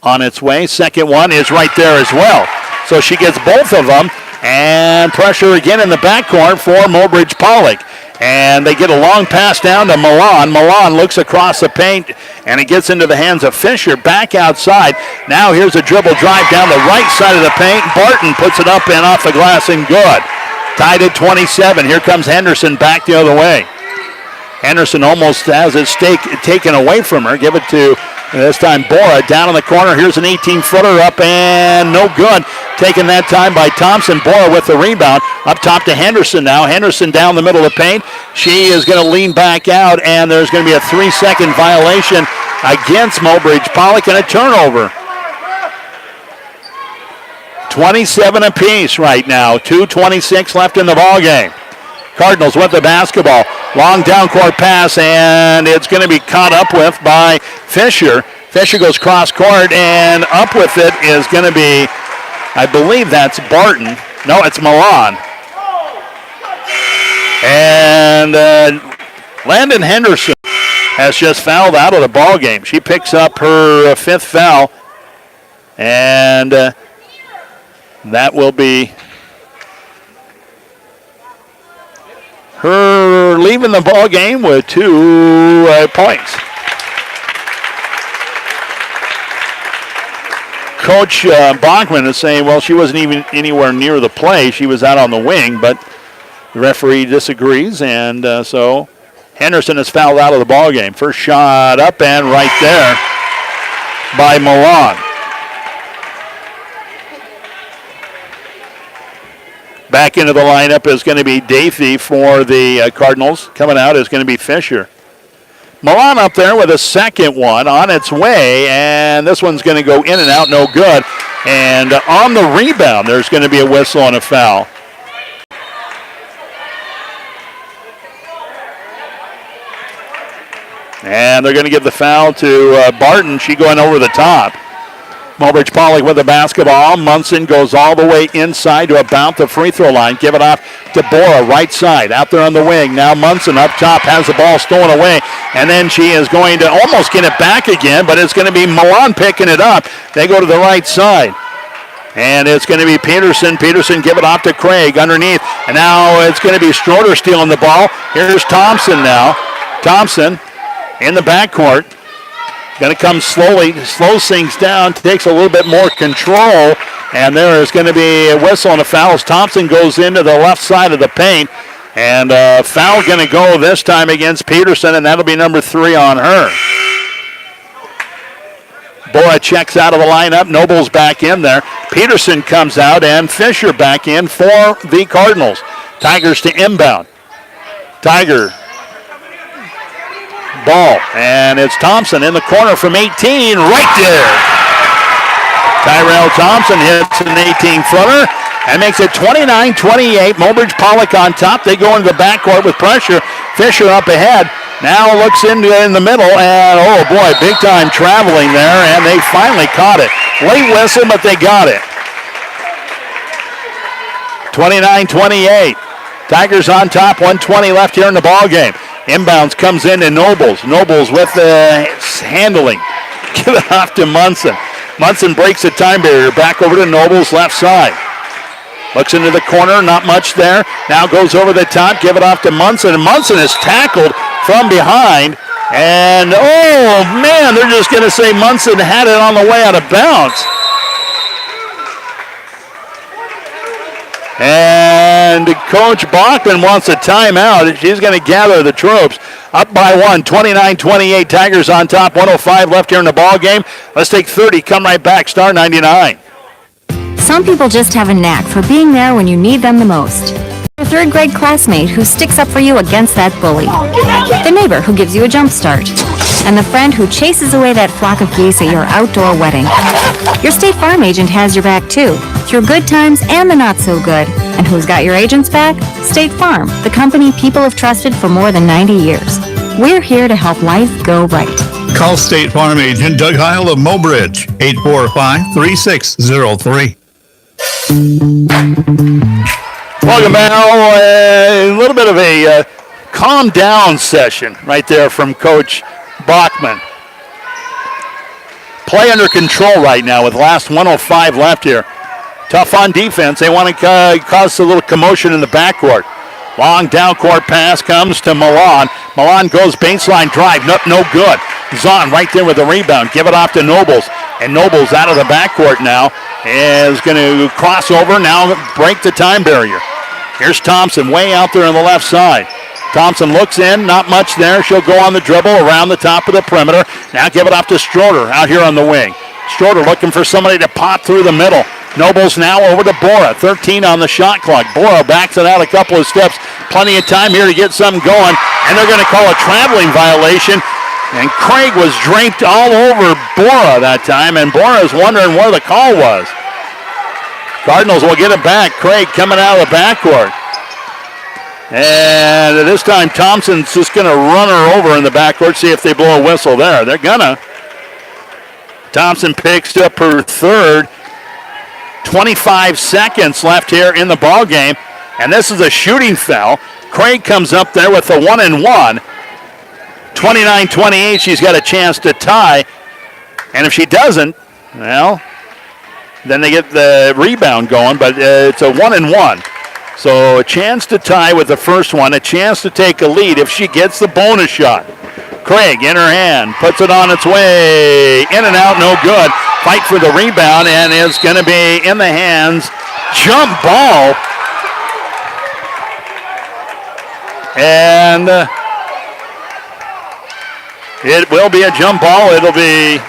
on its way. Second one is right there as well. So she gets both of them, and pressure again in the backcourt for Mobridge Pollock. And they get a long pass down to Milan. Milan looks across the paint, and it gets into the hands of Fisher. Back outside. Now here's a dribble drive down the right side of the paint. Barton puts it up and off the glass and good. Tied at 27. Here comes Henderson back the other way. Henderson almost has his stake taken away from her. Give it to, this time, Bora down in the corner. Here's an 18-footer up and no good. Taken that time by Thompson. Bora with the rebound. Up top to Henderson now. Henderson down the middle of the paint. She is going to lean back out, and there's going to be a 3-second violation against Mobridge Pollock and a turnover. 27 apiece right now. 2:26 left in the ball game. Cardinals with the basketball. Long down court pass, and it's going to be caught up with by Fisher. Fisher goes cross court, and up with it is going to be, I believe that's Barton. No, it's Milan. And Landon Henderson has just fouled out of the ball game. She picks up her 5th foul, and that will be her leaving the ball game with 2 points. Coach Bachman is saying, well, she wasn't even anywhere near the play. She was out on the wing, but the referee disagrees, and so Henderson is fouled out of the ball game. First shot up and right there by Milan. Back into the lineup is going to be Davey for the Cardinals. Coming out is going to be Fisher. Milan up there with a second one on its way, and this one's going to go in and out, no good. And on the rebound, there's going to be a whistle and a foul. And they're going to give the foul to Barton. She going over the top. Mobridge Pollock with the basketball. Munson goes all the way inside to about the free throw line. Give it off to Bora, right side, out there on the wing. Now Munson up top has the ball stolen away, and then she is going to almost get it back again, but it's going to be Milan picking it up. They go to the right side, and it's going to be Peterson. Peterson give it off to Craig underneath, and now it's going to be Stroder stealing the ball. Here's Thompson now. Thompson in the backcourt. Going to come slowly, slows things down, takes a little bit more control, and there is going to be a whistle and a foul as Thompson goes into the left side of the paint. And foul going to go this time against Peterson, and that'll be number 3 on her. Bora checks out of the lineup. Noble's back in there. Peterson comes out, and Fisher back in for the Cardinals. Tigers to inbound. Tiger ball, and it's Thompson in the corner from 18, right there. Tyrell Thompson hits an 18-footer and makes it 29-28. Mobridge Pollock on top. They go into the backcourt with pressure. Fisher up ahead. Now looks in the middle, and oh boy, big time traveling there, and they finally caught it. Late whistle, but they got it. 29-28. Tigers on top, 1:20 left here in the ball game. Inbounds comes into Nobles. Nobles with the handling. Give it off to Munson. Munson breaks the time barrier. Back over to Nobles, left side. Looks into the corner, not much there. Now goes over the top, give it off to Munson. And Munson is tackled from behind. And, oh, man, they're just going to say Munson had it on the way out of bounds. And Coach Bachman wants a timeout. She's going to gather the troops. Up by 1, 29-28. Tigers on top, 1:05 left here in the ball game. Let's take 30, come right back, Star 99. Some people just have a knack for being there when you need them the most. Your third grade classmate who sticks up for you against that bully. The neighbor who gives you a jump start. And the friend who chases away that flock of geese at your outdoor wedding. Your State Farm agent has your back too, through good times and the not so good. And who's got your agent's back? State Farm, the company people have trusted for more than 90 years. We're here to help life go right. Call State Farm agent Doug Heil of Mobridge, 845-3603. Welcome back. A little bit of a calm down session right there from Coach Bachman. Play under control right now with last 1:05 left here. Tough on defense. They want to cause a little commotion in the backcourt. Long down court pass comes to Milan. Milan goes baseline drive. No good. Zahn right there with the rebound. Give it off to Nobles. And Nobles out of the backcourt now is going to cross over. Now break the time barrier. Here's Thompson way out there on the left side. Thompson looks in. Not much there. She'll go on the dribble around the top of the perimeter. Now give it off to Stroder out here on the wing. Stroder looking for somebody to pop through the middle. Nobles now over to Bora. 13 on the shot clock. Bora backs it out a couple of steps. Plenty of time here to get something going. And they're going to call a traveling violation. And Craig was draped all over Bora that time. And Bora is wondering where the call was. Cardinals will get it back. Craig coming out of the backcourt. And this time Thompson's just going to run her over in the backcourt. See if they blow a whistle there. They're going to. Thompson picks up her third. 25 seconds left here in the ball game, and this is a shooting foul. Craig comes up there with the 1-and-1. 29-28, she's got a chance to tie, and if she doesn't, well, then they get the rebound going, but it's a 1-and-1. So a chance to tie with the first one, a chance to take a lead if she gets the bonus shot. Craig in her hand, puts it on its way, in and out, no good. Fight for the rebound, and it's going to be in the hands. Jump ball. And it will be a jump ball. It'll be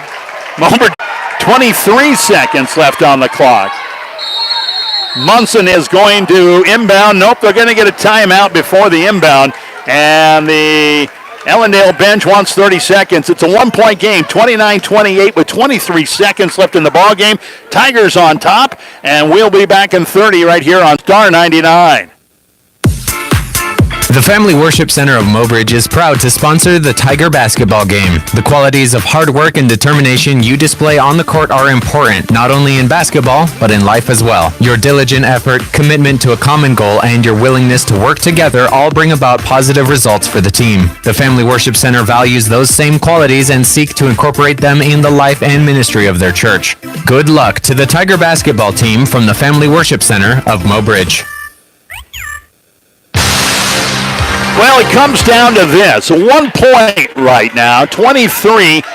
23 seconds left on the clock. Munson is going to inbound. Nope, they're going to get a timeout before the inbound. And the Ellendale bench wants 30 seconds. It's a one-point game, 29-28 with 23 seconds left in the ball game. Tigers on top, and we'll be back in 30 right here on Star 99. The Family Worship Center of Mobridge is proud to sponsor the Tiger basketball game. The qualities of hard work and determination you display on the court are important, not only in basketball, but in life as well. Your diligent effort, commitment to a common goal, and your willingness to work together all bring about positive results for the team. The Family Worship Center values those same qualities and seek to incorporate them in the life and ministry of their church. Good luck to the Tiger basketball team from the Family Worship Center of Mobridge. Well, it comes down to this. 1 point right now, 23-28.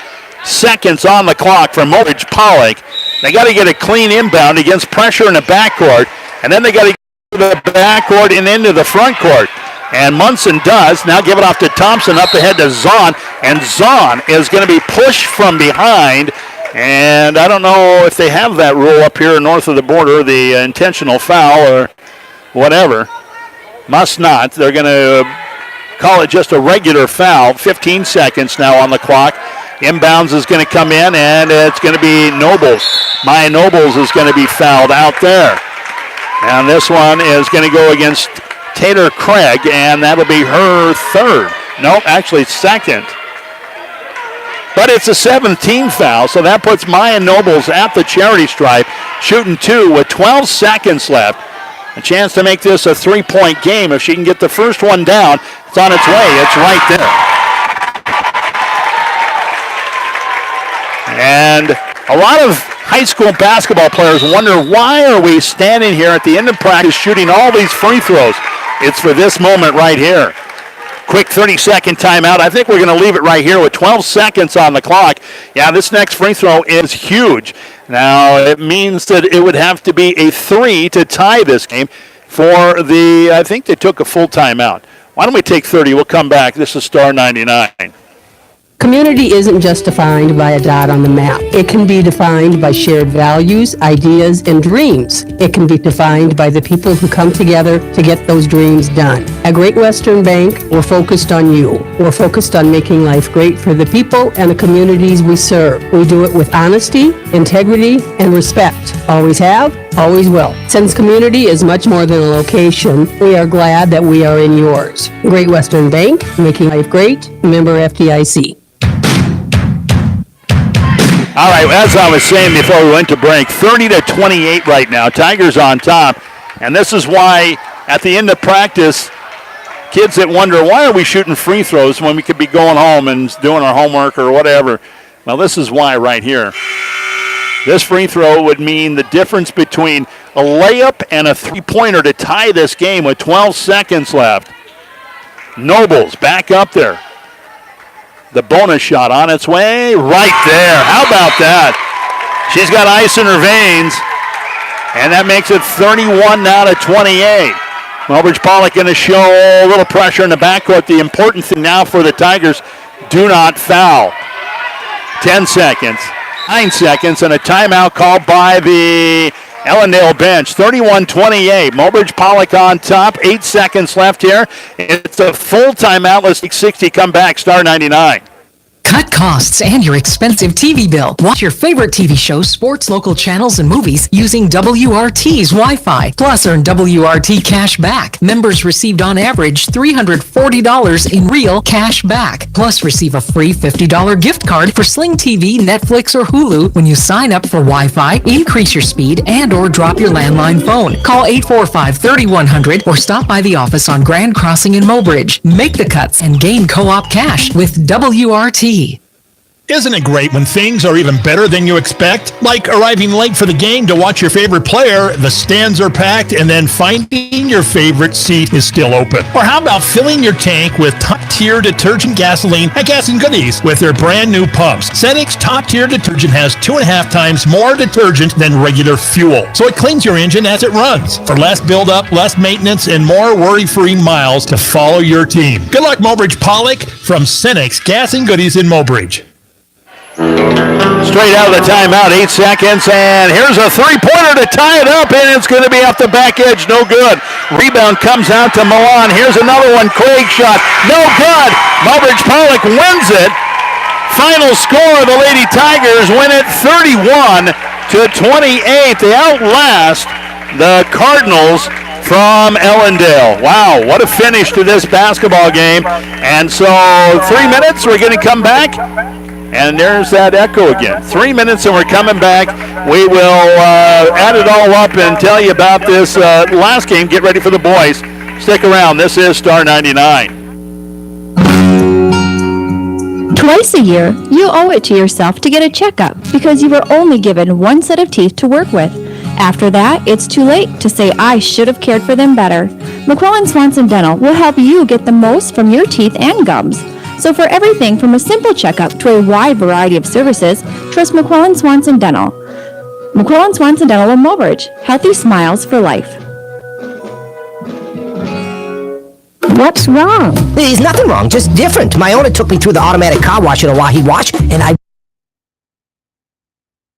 seconds on the clock for Mobridge Pollock. They got to get a clean inbound against pressure in the backcourt, and then they got to get to the backcourt and into the front court. And Munson does. Now give it off to Thompson, up ahead to Zahn, and Zahn is going to be pushed from behind. And I don't know if they have that rule up here north of the border, the intentional foul or whatever. Must not. They're going to call it just a regular foul. 15 seconds now on the clock. Inbounds is going to come in, and it's going to be Nobles. Maya Nobles is going to be fouled out there. And this one is going to go against Taylor Craig, and that'll be her third. Nope, actually second. But it's a 17 foul, so that puts Maya Nobles at the charity stripe, shooting 2 with 12 seconds left. A chance to make this a 3-point game. If she can get the first one down, it's on its way. It's right there. And a lot of high school basketball players wonder, why are we standing here at the end of practice shooting all these free throws? It's for this moment right here. Quick 30-second timeout. I think we're going to leave it right here with 12 seconds on the clock. Yeah, this next free throw is huge. Now, it means that it would have to be a 3 to tie this game for the, I think they took a full timeout. Why don't we take 30? We'll come back. This is Star 99. Community isn't just defined by a dot on the map. It can be defined by shared values, ideas, and dreams. It can be defined by the people who come together to get those dreams done. At Great Western Bank, we're focused on you. We're focused on making life great for the people and the communities we serve. We do it with honesty, integrity, and respect. Always have, always will. Since community is much more than a location, we are glad that we are in yours. Great Western Bank, making life great. Member FDIC. All right, as I was saying before we went to break, 30-28 right now. Tigers on top. And this is why at the end of practice, kids that wonder, why are we shooting free throws when we could be going home and doing our homework or whatever? Well, this is why right here. This free throw would mean the difference between a layup and a three-pointer to tie this game with 12 seconds left. Nobles back up there. The bonus shot on its way right there. How about that? She's got ice in her veins, and that makes it 31 now to 28. Mobridge Pollock going to show a little pressure in the backcourt. The important thing now for the Tigers, do not foul. 10 seconds, 9 seconds, and a timeout called by the Ellendale bench. 31-28. Mobridge Pollock on top. 8 seconds left here. It's a full timeout. Let's take 60. Come back. Star 99. Cut costs and your expensive TV bill. Watch your favorite TV shows, sports, local channels, and movies using WRT's Wi-Fi. Plus, earn WRT cash back. Members received on average $340 in real cash back. Plus, receive a free $50 gift card for Sling TV, Netflix, or Hulu when you sign up for Wi-Fi, increase your speed, and or drop your landline phone. Call 845-3100 or stop by the office on Grand Crossing in Mobridge. Make the cuts and gain co-op cash with WRT. Isn't it great when things are even better than you expect? Like arriving late for the game to watch your favorite player, the stands are packed, and then finding your favorite seat is still open. Or how about filling your tank with top-tier detergent gasoline at Gas and Goodies with their brand new pumps? Cenic's top-tier detergent has 2.5 times more detergent than regular fuel, so it cleans your engine as it runs. For less buildup, less maintenance, and more worry-free miles to follow your team. Good luck, Mobridge Pollock, from Cenic's Gas and Goodies in Mobridge. Straight out of the timeout, 8 seconds, and here's a three-pointer to tie it up, and it's going to be off the back edge, no good. Rebound comes out to Milan. Here's another one, Craig shot, no good. Mobridge Pollock wins it. Final score, the Lady Tigers win it 31-28. They outlast the Cardinals from Ellendale. Wow, what a finish to this basketball game. And so 3 minutes, we're going to come back. And there's that echo again. 3 minutes and we're coming back. We will add it all up and tell you about this last game. Get ready for the boys. Stick around. This is Star 99. Twice a year, you owe it to yourself to get a checkup because you were only given one set of teeth to work with. After that, it's too late to say, I should have cared for them better. McQuillan Swanson Dental will help you get the most from your teeth and gums. So for everything from a simple checkup to a wide variety of services, trust McQuillan Swanson Dental. McQuillan Swanson Dental in Mobridge. Healthy smiles for life. What's wrong? There's nothing wrong, just different. My owner took me through the automatic car wash at Oahe Wash, and I